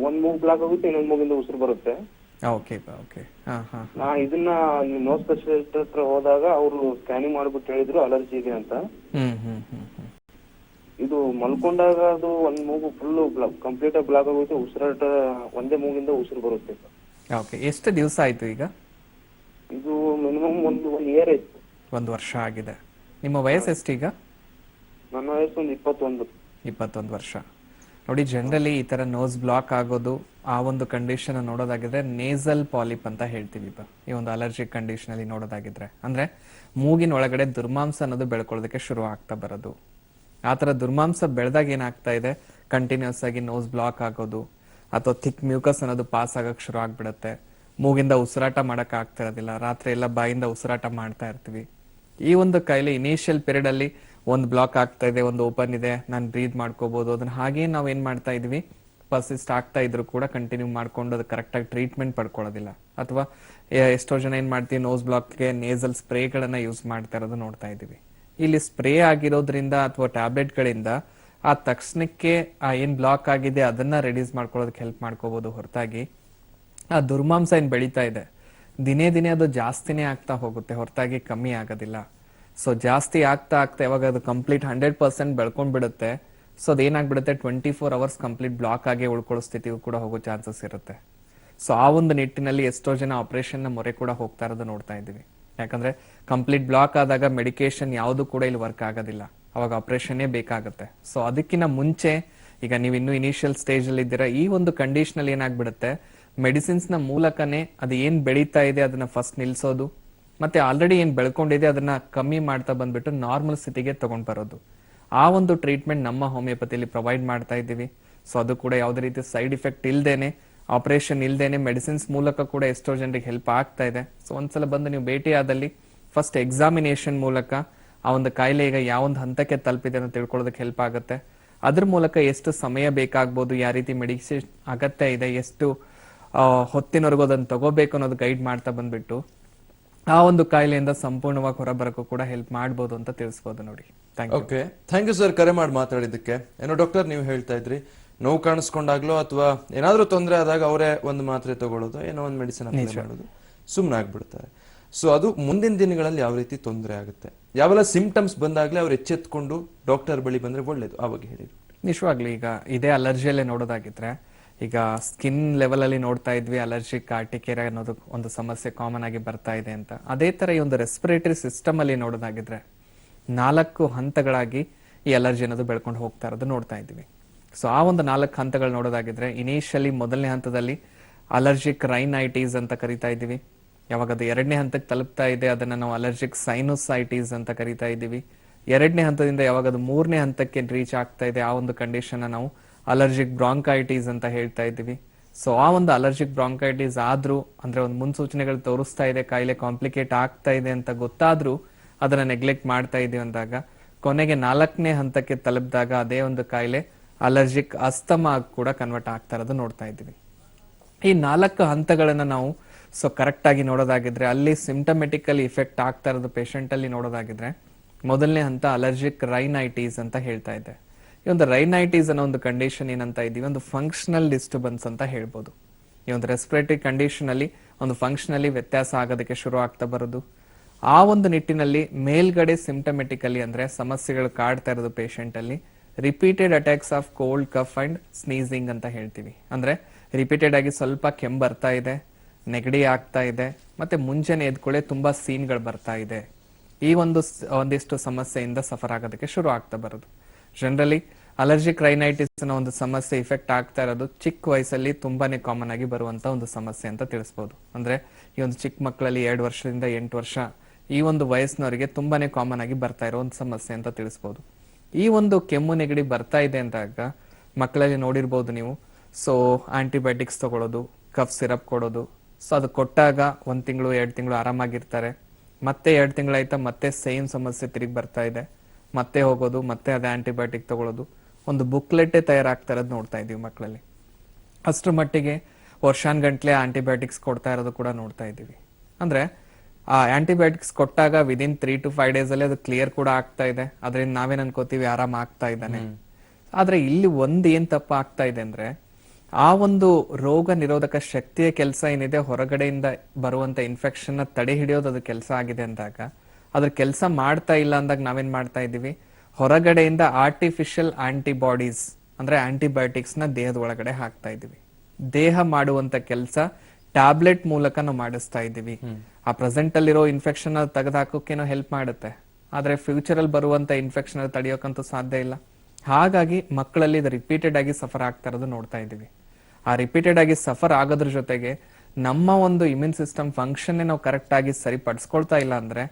ಒಂದ್ ಮೂಗ್ ಬ್ಲಾಕ್ ಆಗುತ್ತೆ, ಇನ್ನೊಂದ್ ಮೂಗಿಂದ ಉಸಿರು ಬರುತ್ತೆ. Okay okay. ನಾ ಇದನ್ನ ನೋಸ್ ಸ್ಪೆಷಲಿಸ್ಟ್ ಹತ್ರ ಹೋದಾಗ ಅವರು ಸ್ಕ್ಯಾನಿಂಗ್ ಮಾಡ್ಬಿಟ್ಟು ಹೇಳಿದ್ರು ಅಲರ್ಜಿ ಇದೆ ಅಂತ. ಇದು ಮಲ್ಕೊಂಡಾಗ ಅದು ಒಂದ್ ಮೂಗು ಫುಲ್ ಕಂಪ್ಲೀಟ್ ಆಗಿ ಬ್ಲಾಕ್ ಆಗುತ್ತೆ, ಉಸಿರಾಟ ಒಂದೇ ಮೂಗಿಂದ ಉಸಿರು ಬರುತ್ತೆ. ಓಕೆ, ಎಷ್ಟು ದಿವಸ ಆಯ್ತು ಈಗ? ಇದು ಮಿನಿಮಮ್ ಒಂದು ಇಯರ್ ಆಯ್ತು. 1 ವರ್ಷ ಆಗಿದೆ. ನಿಮ್ಮ ವಯಸ್ಸು ಎಷ್ಟೀಗ? ನನ್ನ ವಯಸ್ಸು ಒಂದು 21 ವರ್ಷ. ನೋಡಿ, ಜನರಲಿ ಈ ತರ ನೋಸ್ ಬ್ಲಾಕ್ ಆಗೋದು, ಆ ಒಂದು ಕಂಡೀಷನ್ ನೋಡೋದಾಗಿದ್ರೆ ನೇಸಲ್ ಪಾಲಿಪ್ ಅಂತ ಹೇಳ್ತೀವಿ. ಈ ಒಂದು ಅಲರ್ಜಿಕ್ ಕಂಡೀಷನ್ ಅಲ್ಲಿ ನೋಡೋದಾಗಿದ್ರೆ ಅಂದ್ರೆ ಮೂಗಿನ ಒಳಗಡೆ ದುರ್ಮಾಂಸ ಅನ್ನೋದು ಬೆಳ್ಕೊಳ್ಳೋದಕ್ಕೆ ಶುರು ಆಗ್ತಾ ಬರೋದು. ಆ ತರ ದುರ್ಮಾಂಸ ಬೆಳೆದಾಗ ಏನಾಗ್ತಾ ಇದೆ, ಕಂಟಿನ್ಯೂಸ್ ಆಗಿ ನೋಸ್ ಬ್ಲಾಕ್ ಆಗೋದು ಅಥವಾ ಥಿಕ್ ಮ್ಯೂಕಸ್ ಅನ್ನೋದು ಪಾಸ್ ಆಗಕ್ ಶುರು ಆಗ್ಬಿಡುತ್ತೆ. ಮೂಗಿಂದ ಉಸಿರಾಟ ಮಾಡಕ್ ಆಗ್ತಾ ಇರೋದಿಲ್ಲ, ರಾತ್ರಿ ಎಲ್ಲ ಬಾಯಿಂದ ಉಸಿರಾಟ ಮಾಡ್ತಾ ಇರ್ತೀವಿ. ಈ ಒಂದು ಕಾಯಿಲೆ ಇನಿಷಿಯಲ್ ಪೀರಿಯಡ್ ಅಲ್ಲಿ ಒಂದು ಬ್ಲಾಕ್ ಆಗ್ತಾ ಇದೆ, ಒಂದು ಓಪನ್ ಇದೆ, ನಾನು ಬ್ರೀದ್ ಮಾಡ್ಕೋಬಹುದು, ಅದನ್ನ ಹಾಗೆ ನಾವು ಏನ್ ಮಾಡ್ತಾ ಇದೀವಿ, ಪರ್ಸಿಸ್ಟ್ ಆಗ್ತಾ ಇದ್ರು ಕೂಡ ಕಂಟಿನ್ಯೂ ಮಾಡ್ಕೊಂಡು ಅದು ಕರೆಕ್ಟ್ ಆಗಿ ಟ್ರೀಟ್ಮೆಂಟ್ ಪಡ್ಕೊಳ್ಳೋದಿಲ್ಲ. ಅಥವಾ ಎಷ್ಟೋ ಜನ ಏನ್ ಮಾಡ್ತೀವಿ, ನೋಸ್ ಬ್ಲಾಕ್ಗೆ ನೇಸಲ್ ಸ್ಪ್ರೇಗಳನ್ನ ಯೂಸ್ ಮಾಡ್ತಾ ಇರೋದು ನೋಡ್ತಾ ಇದೀವಿ. ಇಲ್ಲಿ ಸ್ಪ್ರೇ ಆಗಿರೋದ್ರಿಂದ ಅಥವಾ ಟ್ಯಾಬ್ಲೆಟ್ ಗಳಿಂದ ಆ ತಕ್ಷಣಕ್ಕೆ ಆ ಏನ್ ಬ್ಲಾಕ್ ಆಗಿದೆ ಅದನ್ನ ರಿಡ್ಯೂಸ್ ಮಾಡ್ಕೊಳ್ಳೋದಕ್ಕೆ ಹೆಲ್ಪ್ ಮಾಡ್ಕೋಬಹುದು ಹೊರತಾಗಿ ಆ ದುರ್ಮಾಂಸ ಏನ್ ಬೆಳೀತಾ ಇದೆ ದಿನೇ ದಿನೇ ಅದು ಜಾಸ್ತಿನೇ ಆಗ್ತಾ ಹೋಗುತ್ತೆ ಹೊರತಾಗಿ ಕಮ್ಮಿ ಆಗೋದಿಲ್ಲ. ಸೊ ಜಾಸ್ತಿ ಆಗ್ತಾ ಯಾವಾಗ ಅದು ಕಂಪ್ಲೀಟ್ 100% ಬೆಳ್ಕೊಂಡ್ ಬಿಡುತ್ತೆ, ಸೊ ಅದೇನಾಗ್ಬಿಡುತ್ತೆ 24 ಅವರ್ಸ್ ಕಂಪ್ಲೀಟ್ ಬ್ಲಾಕ್ ಆಗಿ ಉಳ್ಕೊಳ್ಳೋ ಸ್ಥಿತಿಗೂ ಕೂಡ ಹೋಗೋ ಚಾನ್ಸಸ್ ಇರುತ್ತೆ. ಸೊ ಆ ಒಂದು ನಿಟ್ಟಿನಲ್ಲಿ ಎಷ್ಟೋ ಜನ ಆಪರೇಷನ್ ನ ಮೊರೆ ಕೂಡ ಹೋಗ್ತಾ ಇರೋದು ನೋಡ್ತಾ ಇದ್ದೀವಿ. ಯಾಕಂದ್ರೆ ಕಂಪ್ಲೀಟ್ ಬ್ಲಾಕ್ ಆದಾಗ ಮೆಡಿಕೇಶನ್ ಯಾವುದು ಕೂಡ ಇಲ್ಲಿ ವರ್ಕ್ ಆಗೋದಿಲ್ಲ, ಅವಾಗ ಆಪರೇಷನ್ನೇ ಬೇಕಾಗುತ್ತೆ. ಸೊ ಅದಕ್ಕಿಂತ ಮುಂಚೆ ಈಗ ನೀವು ಇನ್ನೂ ಇನಿಷಿಯಲ್ ಸ್ಟೇಜ್ ಅಲ್ಲಿ ಇದ್ದೀರಾ, ಈ ಒಂದು ಕಂಡೀಷನ್ ಅಲ್ಲಿ ಏನಾಗ್ಬಿಡುತ್ತೆ, ಮೆಡಿಸಿನ್ಸ್ ನ ಮೂಲಕನೇ ಅದು ಏನ್ ಬೆಳೀತಾ ಇದೆ ಅದನ್ನ ಫಸ್ಟ್ ನಿಲ್ಸೋದು, ಮತ್ತೆ ಆಲ್ರೆಡಿ ಏನ್ ಬೆಳ್ಕೊಂಡಿದೆ ಅದನ್ನ ಕಮ್ಮಿ ಮಾಡ್ತಾ ಬಂದ್ಬಿಟ್ಟು ನಾರ್ಮಲ್ ಸ್ಥಿತಿಗೆ ತಗೊಂಡ್ ಬರೋದು. ಆ ಒಂದು ಟ್ರೀಟ್ಮೆಂಟ್ ನಮ್ಮ ಹೋಮಿಯೋಪತಿಯಲ್ಲಿ ಪ್ರೊವೈಡ್ ಮಾಡ್ತಾ ಇದ್ದೀವಿ. ಸೊ ಅದು ಕೂಡ ಯಾವುದೇ ರೀತಿ ಸೈಡ್ ಇಫೆಕ್ಟ್ ಇಲ್ದೇನೆ, ಆಪರೇಷನ್ ಇಲ್ದೇನೆ ಮೆಡಿಸಿನ್ಸ್ ಮೂಲಕ ಕೂಡ ಎಷ್ಟೋ ಜನರಿಗೆ ಹೆಲ್ಪ್ ಆಗ್ತಾ ಇದೆ. ಸೊ ಒಂದ್ಸಲ ಬಂದು ನೀವು ಭೇಟಿ ಆದಲ್ಲಿ ಫಸ್ಟ್ ಎಕ್ಸಾಮಿನೇಷನ್ ಮೂಲಕ ಆ ಒಂದು ಕಾಯಿಲೆ ಈಗ ಯಾವ ಒಂದು ಹಂತಕ್ಕೆ ತಲುಪಿದೆ ಅಂತ ತಿಳ್ಕೊಳ್ಳೋದಕ್ಕೆ ಹೆಲ್ಪ್ ಆಗುತ್ತೆ. ಅದ್ರ ಮೂಲಕ ಎಷ್ಟು ಸಮಯ ಬೇಕಾಗ್ಬೋದು, ಯಾವ ರೀತಿ ಮೆಡಿಸಿನ್ ಅಗತ್ಯ ಇದೆ, ಎಷ್ಟು ಹೊತ್ತಿನವರೆಗೂ ಅದನ್ನು ತಗೋಬೇಕು ಅನ್ನೋದು ಗೈಡ್ ಮಾಡ್ತಾ ಬಂದ್ಬಿಟ್ಟು ಆ ಒಂದು ಕಾಯಿಲೆಯಿಂದ ಸಂಪೂರ್ಣವಾಗಿ ಹೊರಬರಕ್ಕೂ ಕೂಡ ಹೆಲ್ಪ್ ಮಾಡ್ಬೋದು ಅಂತ ತಿಳಿಸ್ಬೋದು. ನೋಡಿ, ಓಕೆ, ಥ್ಯಾಂಕ್ ಯು ಸರ್ ಕರೆ ಮಾಡಿ ಮಾತಾಡಿದ್ದಕ್ಕೆ. ಏನೋ ಡಾಕ್ಟರ್ ನೀವು ಹೇಳ್ತಾ ಇದ್ರಿ, ನೋವು ಕಾಣಿಸ್ಕೊಂಡಾಗ್ಲೋ ಅಥವಾ ಏನಾದ್ರೂ ತೊಂದರೆ ಆದಾಗ ಅವರೇ ಒಂದು ಮಾತ್ರೆ ತಗೊಳ್ಳೋದು, ಏನೋ ಒಂದು ಮೆಡಿಸಿನ್ ಅಪ್ಲೈ ಮಾಡೋದು, ಸುಮ್ಮನೆ ಆಗ್ಬಿಡ್ತಾರೆ. ಸೊ ಅದು ಮುಂದಿನ ದಿನಗಳಲ್ಲಿ ಯಾವ ರೀತಿ ತೊಂದರೆ ಆಗುತ್ತೆ, ಯಾವೆಲ್ಲ ಸಿಂಪ್ಟಮ್ಸ್ ಬಂದಾಗ್ಲೇ ಅವ್ರು ಎಚ್ಚೆತ್ಕೊಂಡು ಡಾಕ್ಟರ್ ಬಳಿ ಬಂದ್ರೆ ಒಳ್ಳೇದು, ಆವಾಗ ಹೇಳಿ. ನಿಜವಾಗ್ಲಿ ಈಗ ಇದೇ ಅಲರ್ಜಿಯಲ್ಲೇ ನೋಡೋದಾಗಿದ್ರೆ, ಈಗ ಸ್ಕಿನ್ ಲೆವೆಲ್ ಅಲ್ಲಿ ನೋಡ್ತಾ ಇದ್ವಿ ಅಲರ್ಜಿಕ್ ಆರ್ಟಿಕೇರಿಯಾ ಅನ್ನೋದು ಒಂದು ಸಮಸ್ಯೆ ಕಾಮನ್ ಆಗಿ ಬರ್ತಾ ಇದೆ ಅಂತ. ಅದೇ ತರ ಈ ಒಂದು ರೆಸ್ಪಿರೇಟರಿ ಸಿಸ್ಟಮ್ ಅಲ್ಲಿ ನೋಡೋದಾಗಿದ್ರೆ 4 ಹಂತಗಳಾಗಿ ಈ ಅಲರ್ಜಿ ಅನ್ನೋದು ಬೆಳ್ಕೊಂಡು ಹೋಗ್ತಾ ಇರೋದು ನೋಡ್ತಾ ಇದ್ವಿ. ಸೊ ಆ ಒಂದು 4 ಹಂತಗಳು ನೋಡೋದಾಗಿದ್ರೆ, ಇನಿಷಿಯಲಿ ಮೊದಲನೇ ಹಂತದಲ್ಲಿ ಅಲರ್ಜಿಕ್ ರೈನೈಟಿಸ್ ಅಂತ ಕರಿತಾ ಇದ್ದೀವಿ. ಯಾವಾಗ ಅದು 2ನೇ ಹಂತಕ್ಕೆ ತಲುಪ್ತಾ ಇದೆ ಅದನ್ನ ನಾವು ಅಲರ್ಜಿಕ್ ಸೈನೋಸೈಟಿಸ್ ಅಂತ ಕರಿತಾ ಇದ್ದೀವಿ. 2ನೇ ಹಂತದಿಂದ ಯಾವಾಗ ಅದು 3ನೇ ಹಂತಕ್ಕೆ ರೀಚ್ ಆಗ್ತಾ ಇದೆ ಆ ಒಂದು ಕಂಡೀಷನ್ ನಾವು ಅಲರ್ಜಿಕ್ ಬ್ರಾಂಕೈಟಿಸ್ ಅಂತ ಹೇಳ್ತಾ ಇದ್ದೀವಿ. ಸೊ ಆ ಒಂದು ಅಲರ್ಜಿಕ್ ಬ್ರಾಂಕೈಟಿಸ್ ಆದ್ರೂ ಅಂದ್ರೆ ಒಂದು ಮುನ್ಸೂಚನೆಗಳು ತೋರಿಸ್ತಾ ಇದೆ, ಕಾಯಿಲೆ ಕಾಂಪ್ಲಿಕೇಟ್ ಆಗ್ತಾ ಇದೆ ಅಂತ ಗೊತ್ತಾದ್ರೂ ಅದನ್ನ ನೆಗ್ಲೆಕ್ಟ್ ಮಾಡ್ತಾ ಇದೀವಿ ಅಂದಾಗ ಕೊನೆಗೆ 4ನೇ ಹಂತಕ್ಕೆ ತಲುಪಿದಾಗ ಅದೇ ಒಂದು ಕಾಯಿಲೆ ಅಲರ್ಜಿಕ್ ಅಸ್ತಮಾ ಕೂಡ ಕನ್ವರ್ಟ್ ಆಗ್ತಾ ಇರೋದು ನೋಡ್ತಾ ಇದ್ದೀವಿ. ಈ 4 ಹಂತಗಳನ್ನ ನಾವು ಕರೆಕ್ಟ್ ಆಗಿ ನೋಡೋದಾಗಿದ್ರೆ, ಅಲ್ಲಿ ಸಿಂಪ್ಟಮೆಟಿಕಲಿ ಇಫೆಕ್ಟ್ ಆಗ್ತಾ ಇರೋದು ಪೇಷಂಟ್ ಅಲ್ಲಿ ನೋಡೋದಾಗಿದ್ರೆ, ಮೊದಲನೇ ಹಂತ ಅಲರ್ಜಿಕ್ ರೈನೈಟಿಸ್ ಅಂತ ಹೇಳ್ತಾ ಇದೆ. ಈ ಒಂದು ರೈನೈಟಿಸ್ ಅನ್ನೋ ಒಂದು ಕಂಡೀಷನ್ ಏನಂತ ಇದೀವಿ, ಒಂದು ಫಂಕ್ಷನಲ್ ಡಿಸ್ಟರ್ಬೆನ್ಸ್ ಅಂತ ಹೇಳ್ಬೋದು. ಈ ಒಂದು ರೆಸ್ಪಿರೇಟರಿ ಕಂಡೀಷನ್ ಅಲ್ಲಿ ಒಂದು ಫಂಕ್ಷನಲಿ ವ್ಯತ್ಯಾಸ ಆಗೋದಕ್ಕೆ ಶುರು ಆಗ್ತಾ ಬರೋದು. ಆ ಒಂದು ನಿಟ್ಟಿನಲ್ಲಿ ಮೇಲ್ಗಡೆ ಸಿಂಪ್ಟಮೆಟಿಕಲಿ ಅಂದ್ರೆ ಸಮಸ್ಯೆಗಳು ಕಾಡ್ತಾ ಇರೋದು ಪೇಷಂಟ್ ಅಲ್ಲಿ repeated attacks of cold cough and sneezing ಅಂತ ಹೇಳ್ತೀವಿ. ಅಂದ್ರೆ ರಿಪೀಟೆಡ್ ಆಗಿ ಸ್ವಲ್ಪ ಕೆಮ್ಮು ಬರ್ತಾ ಇದೆ, ನೆಗಡಿ ಆಗ್ತಾ ಇದೆ, ಮತ್ತೆ ಮುಂಚೆನೆ ಎದ್ಕೊಳ್ಳೆ ತುಂಬಾ ಸೀನ್ಗಳು ಬರ್ತಾ ಇದೆ. ಈ ಒಂದಿಷ್ಟು ಸಮಸ್ಯೆಯಿಂದ ಸಫರ್ ಆಗೋದಕ್ಕೆ ಶುರು ಆಗ್ತಾ ಬರೋದು. ಜನರಲಿ ಅಲರ್ಜಿಕ್ ರೈನೈಟಿಸ್ ಅನ್ನೋ ಒಂದು ಸಮಸ್ಯೆ ಇಫೆಕ್ಟ್ ಆಗ್ತಾ ಇರೋದು ಚಿಕ್ಕ ವಯಸ್ಸಲ್ಲಿ ತುಂಬಾನೇ ಕಾಮನ್ ಆಗಿ ಬರುವಂತ ಒಂದು ಸಮಸ್ಯೆ ಅಂತ ತಿಳಿಸಬಹುದು. ಅಂದ್ರೆ ಈ ಒಂದು ಚಿಕ್ಕ ಮಕ್ಕಳಲ್ಲಿ 2 ವರ್ಷದಿಂದ 8 ವರ್ಷ ಈ ಒಂದು ವಯಸ್ಸಿನವರಿಗೆ ತುಂಬಾನೇ ಕಾಮನ್ ಆಗಿ ಬರ್ತಾ ಇರೋ ಒಂದು ಸಮಸ್ಯೆ ಅಂತ ತಿಳಿಸಬಹುದು. ಈ ಒಂದು ಕೆಮ್ಮು ನೆಗಡಿ ಬರ್ತಾ ಇದೆ ಅಂದಾಗ ಮಕ್ಕಳಲ್ಲಿ ನೋಡಿರ್ಬೋದು ನೀವು, ಸೊ ಆಂಟಿಬಯೋಟಿಕ್ಸ್ ತಗೊಳ್ಳೋದು, ಕಫ್ ಸಿರಪ್ ಕೊಡೋದು. ಸೊ ಅದು ಕೊಟ್ಟಾಗ 1 ತಿಂಗಳು 2 ತಿಂಗಳು ಆರಾಮಾಗಿರ್ತಾರೆ. ಮತ್ತೆ 2 ತಿಂಗಳಾಯ್ತಾ ಮತ್ತೆ ಸೇಮ್ ಸಮಸ್ಯೆ ತಿರುಗಿ ಬರ್ತಾ ಇದೆ, ಮತ್ತೆ ಹೋಗೋದು, ಮತ್ತೆ ಅದೇ ಆಂಟಿಬಯೋಟಿಕ್ ತಗೊಳ್ಳೋದು. ಒಂದು ಬುಕ್ಲೆಟ್ಟೇ ತಯಾರಾಗ್ತಾ ಇರೋದು ನೋಡ್ತಾ ಇದೀವಿ ಮಕ್ಕಳಲ್ಲಿ. ಅಷ್ಟರ ಮಟ್ಟಿಗೆ ವರ್ಷಾನ್ಗಂಟ್ಲೆ ಆಂಟಿಬಯೋಟಿಕ್ಸ್ ಕೊಡ್ತಾ ಇರೋದು ಕೂಡ ನೋಡ್ತಾ ಇದ್ದೀವಿ. ಅಂದ್ರೆ ಆ ಆಂಟಿಬಯೋಟಿಕ್ಸ್ ಕೊಟ್ಟಾಗ ವಿದಿನ್ 3 to 5 days ಅಲ್ಲಿ ಅದು ಕ್ಲಿಯರ್ ಕೂಡ ಆಗ್ತಾ ಇದೆ, ಅದರಿಂದ ನಾವೇನ್ ಅನ್ಕೋತೀವಿ ಆರಾಮ ಆಗ್ತಾ ಇದ್ದಾನೆ. ಆದ್ರೆ ಇಲ್ಲಿ ಏನ್ ತಪ್ಪ ಆಗ್ತಾ ಇದೆ ಅಂದ್ರೆ, ಆ ಒಂದು ರೋಗ ನಿರೋಧಕ ಶಕ್ತಿಯ ಕೆಲಸ ಏನಿದೆ, ಹೊರಗಡೆಯಿಂದ ಬರುವಂತ ಇನ್ಫೆಕ್ಷನ್ ನ ತಡೆ ಹಿಡಿಯೋದು ಅದು ಕೆಲಸ ಆಗಿದೆ ಅಂದಾಗ, ಅದ್ರ ಕೆಲಸ ಮಾಡ್ತಾ ಇಲ್ಲ ಅಂದಾಗ ನಾವೇನ್ ಮಾಡ್ತಾ ಇದೀವಿ, ಹೊರಗಡೆಯಿಂದ ಆರ್ಟಿಫಿಷಿಯಲ್ ಆಂಟಿಬಾಡೀಸ್ ಅಂದ್ರೆ ಆಂಟಿಬಯೋಟಿಕ್ಸ್ ನ ದೇಹದ ಒಳಗಡೆ ಹಾಕ್ತಾ ಇದೀವಿ. ದೇಹ ಮಾಡುವಂತ ಕೆಲಸ ಟ್ಯಾಬ್ಲೆಟ್ ಮೂಲಕ ನಾವು ಮಾಡಿಸ್ತಾ ಇದ್ದೀವಿ. ಆ ಪ್ರೆಸೆಂಟ್ ಅಲ್ಲಿರೋ ಇನ್ಫೆಕ್ಷನ್ ತೆಗೆದುಹಾಕೋಕೇನೋ ಹೆಲ್ಪ್ ಮಾಡುತ್ತೆ, ಆದ್ರೆ ಫ್ಯೂಚರ್ ಅಲ್ಲಿ ಬರುವಂತ ಇನ್ಫೆಕ್ಷನ್ ತಡೆಯೋಕಂತೂ ಸಾಧ್ಯ ಇಲ್ಲ. ಹಾಗಾಗಿ ಮಕ್ಕಳಲ್ಲಿ ಇದು ರಿಪೀಟೆಡ್ ಆಗಿ ಸಫರ್ ಆಗ್ತಾ ಇರೋದು ನೋಡ್ತಾ ಇದ್ದೀವಿ. ಆ ರಿಪೀಟೆಡ್ ಆಗಿ ಸಫರ್ ಆಗೋದ್ರ ಜೊತೆಗೆ ನಮ್ಮ ಒಂದು ಇಮ್ಯೂನ್ ಸಿಸ್ಟಮ್ ಫಂಕ್ಷನ್ ನಾವು ಕರೆಕ್ಟ್ ಆಗಿ ಸರಿಪಡಿಸ್ಕೊಳ್ತಾ ಇಲ್ಲ ಅಂದ್ರೆ,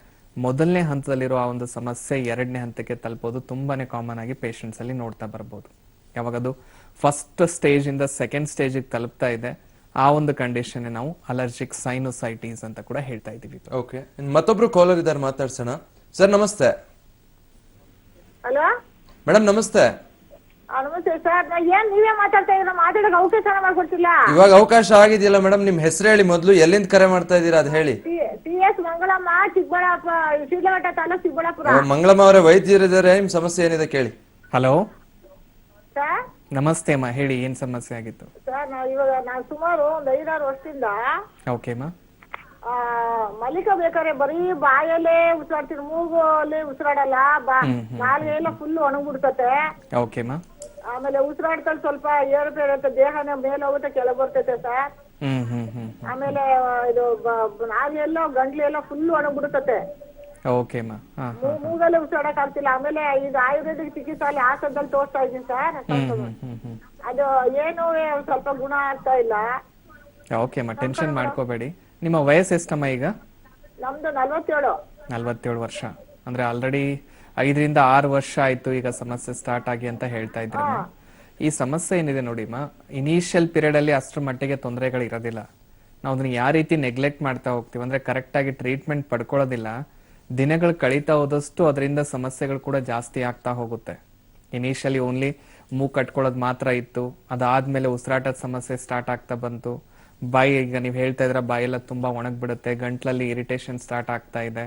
ಮೊದಲನೇ ಹಂತದಲ್ಲಿರೋ ಆ ಒಂದು ಸಮಸ್ಯೆ 2ನೇ ಹಂತಕ್ಕೆ ತಲುಪೋದು ತುಂಬಾನೇ ಕಾಮನ್ ಆಗಿ ಪೇಷಂಟ್ಸ್ ಅಲ್ಲಿ ನೋಡ್ತಾ ಬರ್ಬೋದು. ಯಾವಾಗ ಅದು ಫಸ್ಟ್ ಸ್ಟೇಜ್ ಇಂದ ಸೆಕೆಂಡ್ ಸ್ಟೇಜ್ ತಲುಪ್ತಾ ಇದೆ, ಆ ಒಂದು ಕಂಡೀಷನ್ ನಾವು ಅಲರ್ಜಿಕ್ ಸೈನೋಸೈಟಿಸ್ ಅಂತ ಕೂಡ ಹೇಳ್ತಾ ಇದೀವಿ. ಓಕೆ, ಮತ್ತೊಬ್ರು ಕಾಲರ್ ಇದ್ದಾರೆ, ಮಾತಾಡ್ಸೋಣ. ಸರ್ ನಮಸ್ತೆ. ಹಲೋ ಮೇಡಮ್ ನಮಸ್ತೆ. ನಮಸ್ತೆ ಸರ್. ಏನ್ ನೀವೇ ಮಾತಾಡ್ತಾ ಇದ್ದೀರಾ? ಮಾತಾಡೋಕೆ ಅವಕಾಶ ಮಾಡ್ಕೊಡ್ತಿಲ್ಲ. ಇವಾಗ ಅವಕಾಶ ಆಗಿದೆಯಲ್ಲ ಮೇಡಮ್, ನಿಮ್ ಹೆಸರು ಹೇಳಿ ಮೊದಲು, ಎಲ್ಲಿಂದ ಕರೆ ಮಾಡ್ತಾ ಇದ್ದೀರಾ ಅದು ಹೇಳಿ. TS ಮಂಗಳಮ್ಮ, ಚಿಕ್ಕಬಳ್ಳಾಪುರ, ಶಿಡ್ಲಘಟ್ಟ ತಾಲೂಕು, ಚಿಕ್ಕಬಳ್ಳಾಪುರ. ಮಂಗಳಮ್ಮ ಅವರೇ, ವೈದ್ಯರಿದ್ದಾರೆ, ನಿಮ್ ಸಮಸ್ಯೆ ಏನಿದೆ ಕೇಳಿ. ಹಲೋ ಸರ್ ನಮಸ್ತೆ ಅಮ್ಮ, ಹೇಳಿ ಏನ್ ಸಮಸ್ಯೆ ಆಗಿತ್ತು? ಸರ್ ನಾವು ಸುಮಾರು ಒಂದು 5-6 ವರ್ಷದಿಂದ ಓಕೆ ಅಮ್ಮ. ಮಲಿಕಬೇಕಾದ್ರೆ ಬರೀ ಬಾಯಲ್ಲೇ ಉಸಿರಾಡ್ತೀನಿ, ಮೂಗಲ್ಲಿ ಉಸಿರಾಡಲ್ಲ, ನಾಲ್ಗೆ ಎಲ್ಲ ಫುಲ್ ಒಣಗ್ಬಿಡ್ತತೆ. ಓಕೆ ಅಮ್ಮ. ಆಮೇಲೆ ಉಸಿರಾಡ್ತಲ್ಲಿ ಸ್ವಲ್ಪ ಏರುಪೇರು ಇರುತ್ತೆ, ದೇಹನ ಮೇಲೆ ಹೋಗುತ್ತೆ, ಕೆಳಗೆ ಬರ್ತೈತೆ ಸರ್. ಆಮೇಲೆ ಇದು ನಾಲ್ಗೆ ಎಲ್ಲ ಗಂಟ್ಲು ಎಲ್ಲ ಫುಲ್ ಒಣಗ್ಬಿಡ್ತತೆ. ಓಕೆ ಅಮ್ಮ. ಮೂಗಲ್ಲೇ ಉಸಿರಾಡಕ್ ಆಗ್ತಿಲ್ಲ. ಆಮೇಲೆ ಇದು ಆಯುರ್ವೇದಿಕ್ ಚಿಕಿತ್ಸೆ ಅಲ್ಲಿ ಹಾಸನದಲ್ಲಿ ತೋರಿಸ್ತಾ ಇದ್ದೀನಿ ಸರ್. ಅದು ಏನು ಸ್ವಲ್ಪ ಗುಣ ಆಗ್ತಾ ಇಲ್ಲ. ಓಕೆ ಅಮ್ಮ, ಟೆನ್ಷನ್ ಮಾಡ್ಕೋಬೇಡಿ. ನಿಮ್ಮ ವಯಸ್ಸು ಎಷ್ಟಮ್ಮ ಈಗ? ನಮ್ದು 47. 47 ವರ್ಷ. ಅಂದ್ರೆ ಆಲ್ರೆಡಿ 5ರಿಂದ 6 ವರ್ಷ ಆಯ್ತು ಈಗ ಸಮಸ್ಯೆ ಸ್ಟಾರ್ಟ್ ಆಗಿ ಅಂತ ಹೇಳ್ತಾ ಇದ್ರಿ. ಈ ಸಮಸ್ಯೆ ಏನಿದೆ ನೋಡಿಮ್ಮ, ಇನಿಷಿಯಲ್ ಪೀರಿಯಡ್ ಅಲ್ಲಿ ಅಷ್ಟರ ಮಟ್ಟಿಗೆ ತೊಂದರೆಗಳು ಇರೋದಿಲ್ಲ. ನಾವು ಅದನ್ನ ಯಾವ ರೀತಿ ನೆಗ್ಲೆಕ್ಟ್ ಮಾಡ್ತಾ ಹೋಗ್ತೀವಿ ಅಂದ್ರೆ, ಕರೆಕ್ಟ್ ಆಗಿ ಟ್ರೀಟ್ಮೆಂಟ್ ಪಡ್ಕೊಳ್ಳೋದಿಲ್ಲ, ದಿನಗಳು ಕಳೀತಾ ಹೋದಷ್ಟು ಅದರಿಂದ ಸಮಸ್ಯೆಗಳು ಕೂಡ ಜಾಸ್ತಿ ಆಗ್ತಾ ಹೋಗುತ್ತೆ. ಇನಿಷಿಯಲಿ ಓನ್ಲಿ ಮೂಗ್ ಕಟ್ಕೊಳ್ಳೋದು ಮಾತ್ರ ಇತ್ತು, ಅದಾದ್ಮೇಲೆ ಉಸಿರಾಟದ ಸಮಸ್ಯೆ ಸ್ಟಾರ್ಟ್ ಆಗ್ತಾ ಬಂತು. ಬಾಯಿ, ಈಗ ನೀವು ಹೇಳ್ತಾ ಇದ್ರ ಬಾಯೆಲ್ಲ ತುಂಬಾ ಒಣಗ್ಬಿಡುತ್ತೆ, ಗಂಟ್ಲಲ್ಲಿ ಇರಿಟೇಷನ್ ಸ್ಟಾರ್ಟ್ ಆಗ್ತಾ ಇದೆ,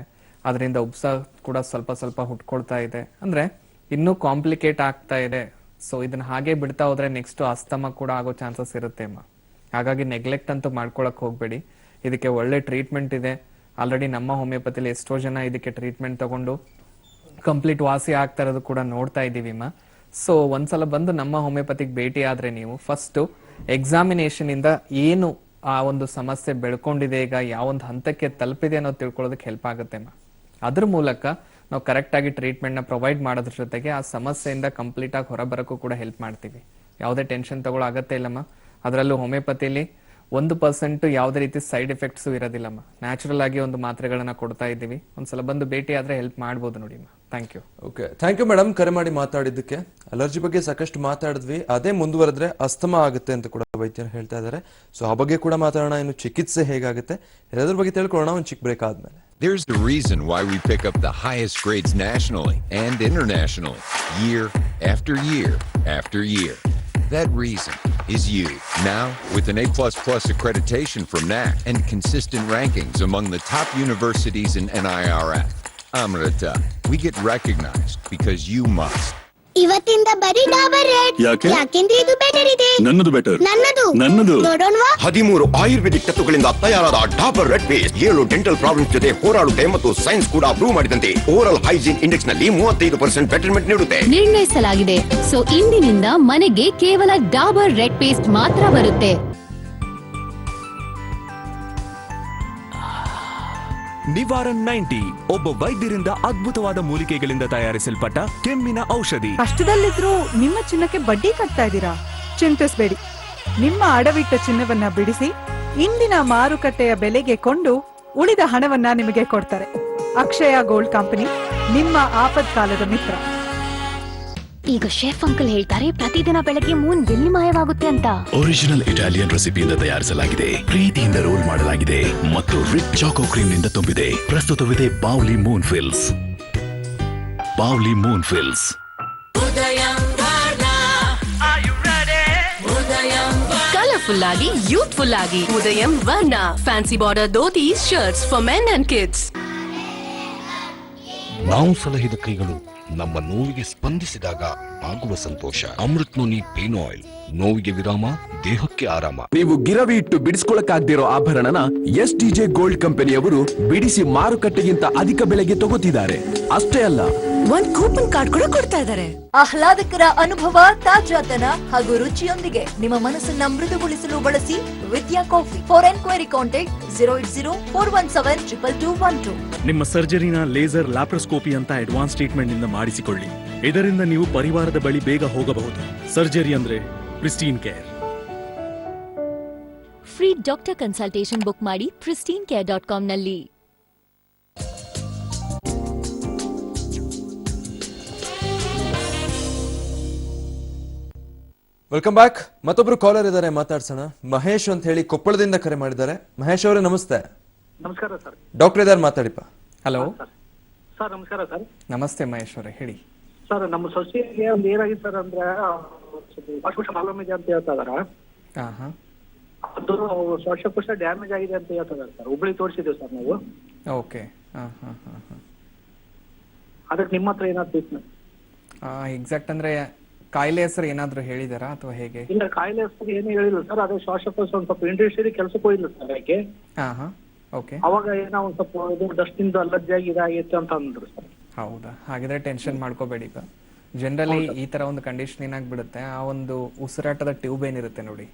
ಅದರಿಂದ ಉಬ್ಸ ಕೂಡ ಸ್ವಲ್ಪ ಸ್ವಲ್ಪ ಹುಟ್ಕೊಳ್ತಾ ಇದೆ, ಅಂದ್ರೆ ಇನ್ನೂ ಕಾಂಪ್ಲಿಕೇಟ್ ಆಗ್ತಾ ಇದೆ. ಸೊ ಇದನ್ನ ಹಾಗೆ ಬಿಡ್ತಾ ಹೋದ್ರೆ ನೆಕ್ಸ್ಟ್ ಅಸ್ತಮ ಕೂಡ ಆಗೋ ಚಾನ್ಸಸ್ ಇರುತ್ತೆ ಅಮ್ಮ. ಹಾಗಾಗಿ ನೆಗ್ಲೆಕ್ಟ್ ಅಂತೂ ಮಾಡ್ಕೊಳಕ್ ಹೋಗ್ಬೇಡಿ. ಇದಕ್ಕೆ ಒಳ್ಳೆ ಟ್ರೀಟ್ಮೆಂಟ್ ಇದೆ. ಆಲ್ರೆಡಿ ನಮ್ಮ ಹೋಮಿಯೋಪತಿಲಿ ಎಷ್ಟೋ ಜನ ಇದಕ್ಕೆ ಟ್ರೀಟ್ಮೆಂಟ್ ತಗೊಂಡು ಕಂಪ್ಲೀಟ್ ವಾಸಿ ಆಗ್ತಾ ಇರೋದು ಕೂಡ ನೋಡ್ತಾ ಇದೀವಿ ಅಮ್ಮ. ಸೊ ಒಂದ್ಸಲ ಬಂದು ನಮ್ಮ ಹೋಮಿಯೋಪತಿಗೆ ಭೇಟಿ ಆದ್ರೆ ನೀವು ಫಸ್ಟ್ ಎಕ್ಸಾಮಿನೇಷನ್ ಇಂದ ಏನು ಆ ಒಂದು ಸಮಸ್ಯೆ ಬೆಳ್ಕೊಂಡಿದೆ, ಈಗ ಯಾವೊಂದು ಹಂತಕ್ಕೆ ತಲುಪಿದೆ ಅನ್ನೋದು ತಿಳ್ಕೊಳ್ಳೋದಕ್ಕೆ ಹೆಲ್ಪ್ ಆಗುತ್ತೆ ಅಮ್ಮ. ಅದ್ರ ಮೂಲಕ ನಾವು ಕರೆಕ್ಟ್ ಆಗಿ ಟ್ರೀಟ್ಮೆಂಟ್ ನ ಪ್ರೊವೈಡ್ ಮಾಡೋದ್ರ ಜೊತೆಗೆ ಆ ಸಮಸ್ಯೆಯಿಂದ ಕಂಪ್ಲೀಟ್ ಆಗಿ ಹೊರಬರಕ್ಕೂ ಕೂಡ ಹೆಲ್ಪ್ ಮಾಡ್ತೀವಿ. ಯಾವುದೇ ಟೆನ್ಷನ್ ತಗೊಳ್ಳೋ ಅಗತ್ಯ ಇಲ್ಲಮ್ಮ. ಅದರಲ್ಲೂ ಹೋಮಿಯೋಪತಿಲಿ 1% ಯಾವುದೇ ರೀತಿ ಸೈಡ್ ಎಫೆಕ್ಟ್ಸ್ ಇರೋದಿಲ್ಲಮ್ಮ. ನ್ಯಾಚುರಲ್ ಆಗಿ ಒಂದು ಮಾತ್ರೆಗಳನ್ನ ಕೊಡ್ತಾ ಇದ್ದೀವಿ. ಒಂದ್ಸಲ ಬಂದು ಭೇಟಿ ಆದ್ರೆ ಹೆಲ್ಪ್ ಮಾಡ್ಬೋದು ನೋಡಿ ಅಮ್ಮ. Thank you. Okay, thank you madam, ಕರೆ ಮಾಡಿ ಮಾತಾಡಿದ್ದಕ್ಕೆ. ಅಲರ್ಜಿ ಬಗ್ಗೆ ಸಾಕಷ್ಟು ಮಾತಾಡಿದ್ವಿ, ಅದೇ ಮುಂದುವರೆದ್ರೆ ಅಸ್ತಮ ಆಗುತ್ತೆ ಅಂತ ಕೂಡ ವೈದ್ಯರು ಹೇಳ್ತಾ ಇದ್ದಾರೆ. ಸೊ ಆ ಬಗ್ಗೆ ಕೂಡ ಮಾತಾಡೋಣ, ಇನ್ನು ಚಿಕಿತ್ಸೆ ಹೇಗಾಗುತ್ತೆ ಎಲ್ಲದ್ರ ಬಗ್ಗೆ ತಿಳ್ಕೊಳ್ಳೋಣ ಒಂದು ಚಿಕ್ಕ ಬ್ರೇಕ್ ಆದ್ಮೇಲೆ. There's the reason why we pick up the highest grades nationally and internationally, year after year after year. That reason is you. Now, with an A++ accreditation from NAC and consistent rankings among the top universities in NIRF, Amrita, we get recognized because you must. ಇವತ್ತಿಂದ ಬರೀ Dabur red. ಯಾಕೆಂದ್ರೆ ಇದು better ಇದೆ. ನನ್ನದು better. ನನ್ನದು ನೋಡೋಣವಾ? 13 ಆಯುರ್ವೇದಿಕ್ ತತ್ವಗಳಿಂದ ತಯಾರಾದ Dabur red paste 7 dental problems ಜೊತೆ ಹೋರಾಡುತ್ತೆ ಮತ್ತು ಸೈನ್ಸ್ ಕೂಡ ಪ್ರೂವ್ ಮಾಡಿದಂತೆ ಓರಲ್ ಹೈಜೀನ್ ಇಂಡೆಕ್ಸ್ ನಲ್ಲಿ 35% ಬೆಟರ್ಮೆಂಟ್ ನೀಡುತ್ತೆ. ನಿರ್ಣಯಿಸಲಾಗಿದೆ. ಸೊ ಇಂದಿನಿಂದ ಮನೆಗೆ ಕೇವಲ ಡಾಬರ್ ರೆಡ್ ಪೇಸ್ಟ್ ಮಾತ್ರ ಬರುತ್ತೆ. ನಿವಾರನ್ 90 ಒಬ್ಬ ವೈದ್ಯರಿಂದ ಅದ್ಭುತವಾದ ಮೂಲಿಕೆಗಳಿಂದ ತಯಾರಿಸಲ್ಪಟ್ಟ ಕೆಮ್ಮಿನ ಔಷಧಿ. ಕಷ್ಟದಲ್ಲಿದ್ರೂ ನಿಮ್ಮ ಚಿನ್ನಕ್ಕೆ ಬಡ್ಡಿ ಕಟ್ತಾ ಇದ್ದೀರಾ? ಚಿಂತಿಸಬೇಡಿ. ನಿಮ್ಮ ಅಡವಿಟ್ಟ ಚಿನ್ನವನ್ನ ಬಿಡಿಸಿ ಇಂದಿನ ಮಾರುಕಟ್ಟೆಯ ಬೆಲೆಗೆ ಕೊಂಡು ಉಳಿದ ಹಣವನ್ನ ನಿಮಗೆ ಕೊಡ್ತಾರೆ. ಅಕ್ಷಯ ಗೋಲ್ಡ್ ಕಂಪನಿ, ನಿಮ್ಮ ಆಪತ್ಕಾಲದ ಮಿತ್ರ. ಈಗ ಶೆಫ್ ಅಂಕಲ್ ಹೇಳ್ತಾರೆ ಪ್ರತಿದಿನ ಬೆಳಗ್ಗೆ ಮೂನ್ ಎಲ್ಲಿ ಮಾಯವಾಗುತ್ತೆ ಅಂತ. ಒರಿಜಿನಲ್ ಇಟಾಲಿಯನ್ ರೆಸಿಪಿಯಿಂದ ತಯಾರಿಸಲಾಗಿದೆ, ಪ್ರೀತಿಯಿಂದ ರೋಲ್ ಮಾಡಲಾಗಿದೆ ಮತ್ತು ರಿಚ್ ಚಾಕೋ ಕ್ರೀಮ್ ನಿಂದ ತುಂಬಿದೆ. ಪ್ರಸ್ತುತವಿದೆ ಬಾವ್ಲಿ ಮೂನ್ ಫಿಲ್ಸ್. ಬಾವ್ಲಿ ಮೂನ್ ಫಿಲ್ಸ್. ಕಲರ್ಫುಲ್ ಆಗಿ ಯೂತ್ಫುಲ್ ಆಗಿ Udayam Varna fancy border dhotis shirts for men and kids. ನಾವು ಸಲಹಿದ ಕೈಗಳು ನಮ್ಮ ನೋವಿಗೆ ಸ್ಪಂದಿಸಿದಾಗ ಆಗುವ ಸಂತೋಷ. ಅಮೃತ್ ನೋನಿ ಪೇನ್ ಆಯಿಲ್, ನೋವಿಗೆ ವಿರಾಮ, ದೇಹಕ್ಕೆ ಆರಾಮ. ನೀವು ಗಿರವಿ ಇಟ್ಟು ಬಿಡಿಸ್ಕೊಳಕ್ಕಾಗ್ದಿರೋ ಆಭರಣನ STJ ಗೋಲ್ಡ್ ಕಂಪನಿಯವರು ಬಿಡಿಸಿ ಮಾರುಕಟ್ಟೆಗಿಂತ ಅಧಿಕ ಬೆಲೆಗೆ ತಗೋತಿದ್ದಾರೆ. ಅಷ್ಟೇ ಅಲ್ಲ, ಒಂದ್ ಕೂಪನ್ ಕಾರ್ಡ್ ಕೂಡ ಕೊಡ್ತಾ ಇದ್ದಾರೆ. ಆಹ್ಲಾದಕರ ಅನುಭವ, ತಾಜಾತನ ಹಾಗೂ ರುಚಿಯೊಂದಿಗೆ ನಿಮ್ಮ ಮನಸ್ಸನ್ನ ಮೃದುಗೊಳಿಸಲು ಬಳಸಿ ವಿದ್ಯಾ ಕಾಫಿ. For enquiry contact 08041712212. ನಿಮ್ಮ ಸರ್ಜರಿನ ಲೇಸರ್ ಲ್ಯಾಪ್ರೋಸ್ಕೋಪಿ ಅಂತ ಅಡ್ವಾನ್ಸ್ ಟ್ರೀಟ್ಮೆಂಟ್ ನಿಂದ ಮಾಡಿಸಿಕೊಳ್ಳಿ. ಇದರಿಂದ ನೀವು ಪರಿವಾರದ ಬಳಿ ಬೇಗ ಹೋಗಬಹುದು. ಸರ್ಜರಿ ಅಂದ್ರೆ pristine care. Free doctor consultation book ಮಾಡಿ pristinecare.com ನಲ್ಲಿ. Welcome back. ಮತ್ತೊಬ್ರು ಕಾಲರ್ ಇದ್ದಾರೆ, ಮಾತಾಡ್ಸೋಣ. ಮಹೇಶ್ ಅಂತ ಹೇಳಿ ಕೊಪ್ಪಳದಿಂದ ಕರೆ ಮಾಡಿದ್ದಾರೆ. ಮಹೇಶ್ ಅವರೇ ನಮಸ್ತೆ. ನಮಸ್ಕಾರ ಸರ್. ಡಾಕ್ಟರ್ ಇದಾರೆ, ಮಾತಾಡಿಪ್ಪ. ಹಲೋ ಸರ್ ನಮಸ್ಕಾರ ಸರ್. ನಮಸ್ತೆ ಮಹೇಶ್ ಅವರೇ, ಹೇಳಿ. ಸರ್ ನಮ್ಮ ಸೊಸೈಟಿಗೆ ಒಂದು ಏನಾಗಿದೆ ಸರ್ ಅಂದ್ರೆ ಶ್ವಾಸಕೋಶ ಪ್ರಾಬ್ಲಮ್ ಇದೆ ಅಂತ ಹೇಳ್ತಾ ಇದಾರ. ಅದು ಶ್ವಾಸಕೋಶ ಡ್ಯಾಮೇಜ್ ಆಗಿದೆ ಅಂತ ಹೇಳ್ತಾ ಇದಾರೆ ಸರ್. ಹುಬ್ಳಿ ತೋರಿಸಿದ್ವಿ ಸರ್ ನಾವು. ಓಕೆ. ಅದಕ್ಕೆ ನಿಮ್ಮ ಹತ್ರ ಏನಾದ್ರು ಟ್ರೀಟ್ಮೆಂಟ್? ಎಕ್ಸಾಕ್ಟ್ ಅಂದ್ರೆ ಕಾಯಿಲೆ ಹೆಸರು ಏನಾದ್ರು ಹೇಳಿದಾರಾ ಅಥವಾ ಹೇಗೆ? ಇಲ್ಲ, ಕಾಯಿಲೆ ಹೆಸರು ಏನು ಹೇಳಿಲ್ಲ ಸರ್. ಅದೇ ಶ್ವಾಸಕೋಶ ಒಂದ್ ಸ್ವಲ್ಪ ಇಂಡಸ್ಟ್ರಿ ಕೆಲಸಕ್ಕೆ ಹೋಗಿಲ್ಲ ಸರ್. ಯಾಕೆ ಓಕೆ. ಅವಾಗ ಏನೋ ಒಂದ್ ಸ್ವಲ್ಪ ಇದು ಡಸ್ಟ್ ಇಂದ ಅಲರ್ಜಿ ಆಗಿ ಇದಾಗಿತ್ತು ಅಂತ ಅಂದ್ರು ಸರ್. ಹೌದಾ? ಹಾಗಿದ್ರೆ ಟೆನ್ಷನ್ ಮಾಡ್ಕೋಬೇಡಿ. ಈಗ ಜನರಲಿ ಈ ತರ ಒಂದು ಕಂಡೀಷನ್ ಏನಾಗ್ಬಿಡುತ್ತೆ, ಆ ಒಂದು ಉಸಿರಾಟದ ಟ್ಯೂಬ್ ಏನಿರುತ್ತೆ ನೋಡಿ,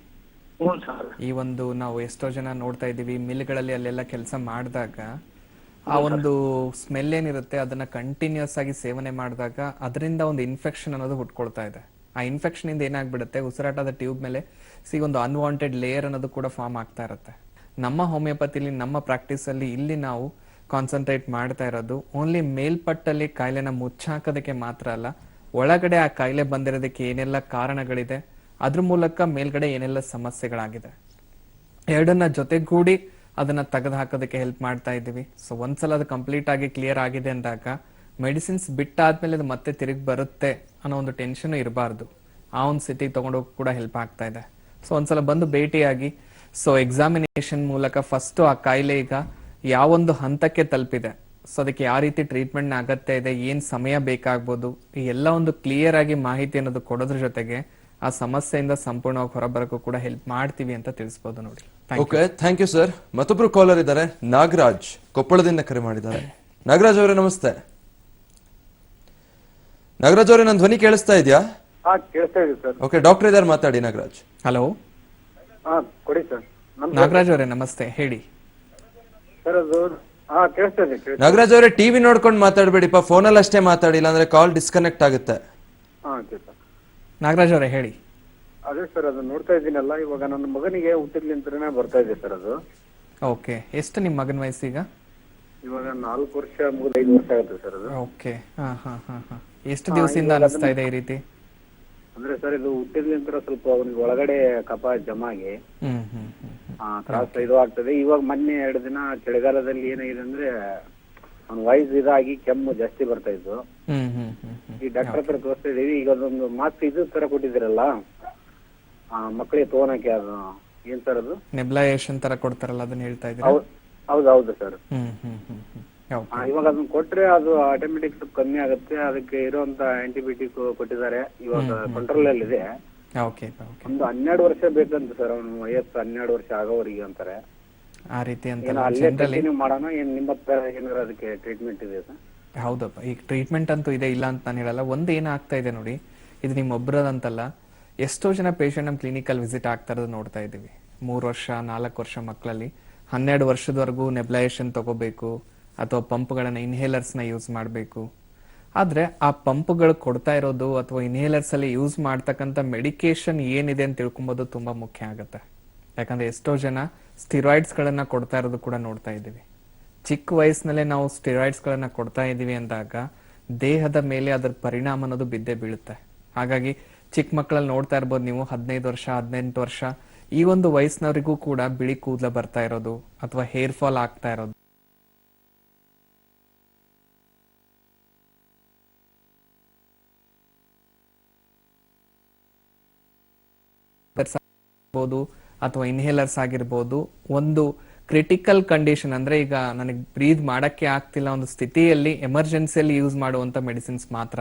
ಈ ಒಂದು ನಾವು ಎಷ್ಟೋ ಜನ ನೋಡ್ತಾ ಇದೀವಿ ಮಿಲ್ಗಳಲ್ಲಿ ಅಲ್ಲೆಲ್ಲ ಕೆಲಸ ಮಾಡಿದಾಗ ಆ ಒಂದು ಸ್ಮೆಲ್ ಏನಿರುತ್ತೆ ಅದನ್ನ ಕಂಟಿನ್ಯೂಸ್ ಆಗಿ ಸೇವನೆ ಮಾಡಿದಾಗ ಅದರಿಂದ ಒಂದು ಇನ್ಫೆಕ್ಷನ್ ಅನ್ನೋದು ಹುಟ್ಕೊಳ್ತಾ ಇದೆ. ಆ ಇನ್ಫೆಕ್ಷನ್ ಇಂದ ಏನಾಗ್ಬಿಡುತ್ತೆ, ಉಸಿರಾಟದ ಟ್ಯೂಬ್ ಮೇಲೆ ಒಂದು ಅನ್ವಾಂಟೆಡ್ ಲೇಯರ್ ಅನ್ನೋದು ಕೂಡ ಫಾರ್ಮ್ ಆಗ್ತಾ ಇರುತ್ತೆ. ನಮ್ಮ ಹೋಮಿಯೋಪತಿಲಿ, ನಮ್ಮ ಪ್ರಾಕ್ಟೀಸ್ ಅಲ್ಲಿ ಇಲ್ಲಿ ನಾವು ಕಾನ್ಸಂಟ್ರೇಟ್ ಮಾಡ್ತಾ ಇರೋದು ಓನ್ಲಿ ಮೇಲ್ಪಟ್ಟಲ್ಲಿ ಕಾಯಿಲೆನ ಮುಚ್ಚಾಕೋದಕ್ಕೆ ಮಾತ್ರ ಅಲ್ಲ, ಒಳಗಡೆ ಆ ಕಾಯಿಲೆ ಬಂದಿರೋದಕ್ಕೆ ಏನೆಲ್ಲ ಕಾರಣಗಳಿದೆ, ಅದ್ರ ಮೂಲಕ ಮೇಲ್ಗಡೆ ಏನೆಲ್ಲ ಸಮಸ್ಯೆಗಳಾಗಿದೆ, ಎರಡನ್ನ ಜೊತೆಗೂಡಿ ಅದನ್ನ ತೆಗೆದು ಹಾಕೋದಕ್ಕೆ ಹೆಲ್ಪ್ ಮಾಡ್ತಾ ಇದ್ದೀವಿ. ಸೊ ಒಂದ್ಸಲ ಅದು ಕಂಪ್ಲೀಟ್ ಆಗಿ ಕ್ಲಿಯರ್ ಆಗಿದೆ ಅಂದಾಗ ಮೆಡಿಸಿನ್ಸ್ ಬಿಟ್ಟಾದ್ಮೇಲೆ ಅದು ಮತ್ತೆ ತಿರುಗಿ ಬರುತ್ತೆ ಅನ್ನೋ ಒಂದು ಟೆನ್ಷನ್ ಇರಬಾರ್ದು. ಆ ಒಂದು ಸ್ಥಿತಿಗೆ ತಗೊಂಡೋಗಿ ಕೂಡ ಹೆಲ್ಪ್ ಆಗ್ತಾ ಇದೆ. ಸೊ ಒಂದ್ಸಲ ಬಂದು ಭೇಟಿಯಾಗಿ, ಸೊ ಎಕ್ಸಾಮಿನೇಷನ್ ಮೂಲಕ ಫಸ್ಟ್ ಆ ಕಾಯಿಲೆ ಈಗ ಯಾವೊಂದು ಹಂತಕ್ಕೆ ತಲುಪಿದೆ, ಸೊ ಅದಕ್ಕೆ ಯಾವ ರೀತಿ ಟ್ರೀಟ್ಮೆಂಟ್ ಅಗತ್ಯ ಇದೆ, ಏನ್ ಸಮಯ ಬೇಕಾಗ್ಬೋದು, ಈ ಎಲ್ಲ ಒಂದು ಕ್ಲಿಯರ್ ಆಗಿ ಮಾಹಿತಿ ಅನ್ನೋದು ಕೊಡೋದ್ರ ಜೊತೆಗೆ ಆ ಸಮಸ್ಯೆಯಿಂದ ಸಂಪೂರ್ಣವಾಗಿ ಹೊರಬರಕ್ಕೂ ಕೂಡ ಹೆಲ್ಪ್ ಮಾಡ್ತೀವಿ ಅಂತ ತಿಳಿಸಬಹುದು ನೋಡಿ. Okay, thank you sir. ಮತ್ತೊಬ್ರು ಕಾಲರ್ ಇದ್ದಾರೆ, ನಾಗರಾಜ್ ಕೊಪ್ಪಳದಿಂದ ಕರೆ ಮಾಡಿದ್ದಾರೆ. ನಾಗರಾಜ್ ಅವರೇ ನಮಸ್ತೆ. ನಾಗರಾಜ್ ಅವರೇ, ನನ್ನ ಧ್ವನಿ ಕೇಳಿಸ್ತಾ ಇದೆಯಾ? ಕೇಳಿಸ್ತಾ ಇದೆ ಸರ್. ಓಕೆ, ಡಾಕ್ಟರ್ ಇದ್ದಾರೆ, ಮಾತಾಡಿ. ನಾಗರಾಜ್. ಹಲೋ ಕೊಡಿ ಸರ್. ನಾಗರಾಜ್ ಅವರೇ ನಮಸ್ತೆ, ಹೇಳಿ. ಸರ್ ಅದು ಕೇಳಿಸ್ತಾ ಇದೆ. ನಾಗರಾಜ್ ಅವರೇ, ಟಿವಿ ನೋಡ್ಕೊಂಡು ಮಾತಾಡಬೇಡಿಪ್ಪ, ಫೋನಲ್ಲಿ ಅಷ್ಟೇ ಮಾತಾಡಿ, ಇಲ್ಲಾಂದ್ರೆ ಕಾಲ್ ಡಿಸ್ಕನೆಕ್ಟ್ ಆಗುತ್ತೆ. ನಾಗರಾಜ್ ಅವರೇ ಹೇಳಿ. ಅದೇ ಸರ್, ಅದು ನೋಡ್ತಾ ಇದ್ದೀನಲ್ಲ, ಇವಾಗ ನನ್ನ ಮಗನಿಗೆ ಹುಟ್ಟಿದ್ಲಿಂತ್ರನೇ ಬರ್ತಾ ಇದೆ ಸರ್ ಅದು. ಓಕೆ, ಎಷ್ಟು ನಿಮ್ಮ ಮಗನ ವಯಸ್ಸೀಗ? ಇವಾಗ 4 ವರ್ಷ ಮುಗಿದು 5 ವರ್ಷ ಆಗುತ್ತೆ ಸರ್ ಅದು. ಓಕೆ. ಎಷ್ಟು ದಿವಸದಿಂದ ಅನಿಸ್ತಾ ಇದೆ ಈ ರೀತಿ? ಅಂದ್ರೆ ಸರ್, ಇದು ಹುಟ್ಟಿದ್ಲಿಂತ್ರ ಸ್ವಲ್ಪ ಅವನಿಗೆ ಒಳಗಡೆ ಕಫ ಜಮಾಗಿ ತ್ರಾಸ ಇದು ಆಗ್ತದೆ. ಇವಾಗ ಮೊನ್ನೆ 2 ದಿನ ಚಳಿಗಾಲದಲ್ಲಿ ಏನಾಗಿದೆ ಅಂದ್ರೆ ಅವ್ನ ವಾಯ್ಸ್ ಇದಾಗಿ ಕೆಮ್ಮು ಜಾಸ್ತಿ ಬರ್ತಾ ಇದ್ದು. ಈ ಡಾಕ್ಟರ್ ಹತ್ರ ತೋರಿಸ್ತಾ ಇದೀವಿ. ಈಗ ಅದೊಂದು ಮಾಸ್ಕ್ ಇದು ತರ ಕೊಟ್ಟಿದ್ದೀರಲ್ಲ ಮಕ್ಕಳಿಗೆ ತಗೋಣಕ್ಕೆ, ಅದು ಏನ್ ಸರ್ ಅದು? ನೆಬ್ಲೈಯೇಷನ್ ತರ ಕೊಡ್ತಾರಲ್ಲ, ಅದನ್ನ ಹೇಳ್ತಾ ಇದ್ದೀರಾ? ಹೌದು ಸರ್. ಇವಾಗ ಅದನ್ನ ಕೊಟ್ರೆ ಅದು ಆಟೋಮೆಟಿಕ್ ಸ್ವಲ್ಪ ಕಮ್ಮಿ ಆಗುತ್ತೆ. ಅದಕ್ಕೆ ಇರುವಂತ ಆಂಟಿಬಯೋಟಿಕ್ ಕೊಟ್ಟಿದ್ದಾರೆ. ಇವಾಗ ಕಂಟ್ರೋಲ್ ಅಲ್ಲಿ ಇದೆ. ಒಂದು 12 ವರ್ಷ ಬೇಕಂತ ಸರ್. ಅವನು ವಯಸ್ಸು 12 ವರ್ಷ ಆಗೋವರೆಗೆ ಅಂತಾರೆ. ಆ ರೀತಿ ಅಂತ ಅಲ್ಲೇ ಕಂಟಿನ್ಯೂ ಮಾಡೋಣ, ಏನ್ ನಿಮ್ಮ ಹತ್ರ ಏನಾದ್ರು ಅದಕ್ಕೆ ಟ್ರೀಟ್ಮೆಂಟ್ ಇದೆ ಸರ್? ಹೌದಪ್ಪ, ಈಗ ಟ್ರೀಟ್ಮೆಂಟ್ ಅಂತೂ ಇದೆ, ಇಲ್ಲ ಅಂತ ನಾನು ಹೇಳಲ್ಲ. ಒಂದು ಏನಾಗ್ತಾ ಇದೆ ನೋಡಿ, ಇದು ನಿಮ್ಮೊಬ್ಬರದಂತಲ್ಲ, ಎಷ್ಟೋ ಜನ ಪೇಷಂಟ್ ನಮ್ಮ ಕ್ಲಿನಿಕಲ್ ವಿಸಿಟ್ ಆಗ್ತಾ ಇರೋದು ನೋಡ್ತಾ ಇದ್ದೀವಿ. 3 ವರ್ಷ 4 ವರ್ಷ ಮಕ್ಕಳಲ್ಲಿ 12 ವರ್ಷದವರೆಗೂ ನೆಬ್ಲೈಯೇಷನ್ ತಗೋಬೇಕು ಅಥವಾ ಪಂಪ್ಗಳನ್ನ ಇನ್ಹೇಲರ್ಸ್ನ ಯೂಸ್ ಮಾಡಬೇಕು. ಆದರೆ ಆ ಪಂಪ್ಗಳು ಕೊಡ್ತಾ ಇರೋದು ಅಥವಾ ಇನ್ಹೇಲರ್ಸ್ ಅಲ್ಲಿ ಯೂಸ್ ಮಾಡ್ತಕ್ಕಂಥ ಮೆಡಿಕೇಶನ್ ಏನಿದೆ ಅಂತ ತಿಳ್ಕೊಂಬೋದು ತುಂಬಾ ಮುಖ್ಯ ಆಗುತ್ತೆ. ಯಾಕಂದ್ರೆ ಎಷ್ಟೋ ಜನ ಸ್ಟಿರಾಯ್ಡ್ಸ್ಗಳನ್ನ ಕೊಡ್ತಾ ಇರೋದು ಕೂಡ ನೋಡ್ತಾ ಇದ್ದೀವಿ. ಚಿಕ್ಕ ವಯಸ್ಸಿನಲ್ಲೇ ನಾವು ಸ್ಟಿರಾಯ್ಡ್ಸ್ಗಳನ್ನ ಕೊಡ್ತಾ ಇದ್ದೀವಿ ಅಂದಾಗ ದೇಹದ ಮೇಲೆ ಅದರ ಪರಿಣಾಮ ಅನ್ನೋದು ಬಿದ್ದೇ ಬೀಳುತ್ತೆ. ಹಾಗಾಗಿ ಚಿಕ್ಕ ಮಕ್ಕಳಲ್ಲಿ ನೋಡ್ತಾ ಇರ್ಬೋದು ನೀವು 15 ವರ್ಷ 18 ವರ್ಷ ಈ ಒಂದು ವಯಸ್ಸಿನವರಿಗೂ ಕೂಡ ಬಿಳಿ ಕೂದಲ ಬರ್ತಾ ಇರೋದು ಅಥವಾ ಹೇರ್ ಫಾಲ್ ಆಗ್ತಾ ಇರೋದು ಅಥವಾ ಇನ್ಹೇಲರ್ಸ್ ಆಗಿರ್ಬೋದು. ಒಂದು ಕ್ರಿಟಿಕಲ್ ಕಂಡೀಷನ್ ಅಂದ್ರೆ ಈಗ ನನಗೆ ಬ್ರೀದ್ ಮಾಡಕ್ಕೆ ಆಗ್ತಿಲ್ಲ ಒಂದು ಸ್ಥಿತಿಯಲ್ಲಿ ಎಮರ್ಜೆನ್ಸಿಯಲ್ಲಿ ಯೂಸ್ ಮಾಡುವಂತ ಮೆಡಿಸಿನ್ಸ್ ಮಾತ್ರ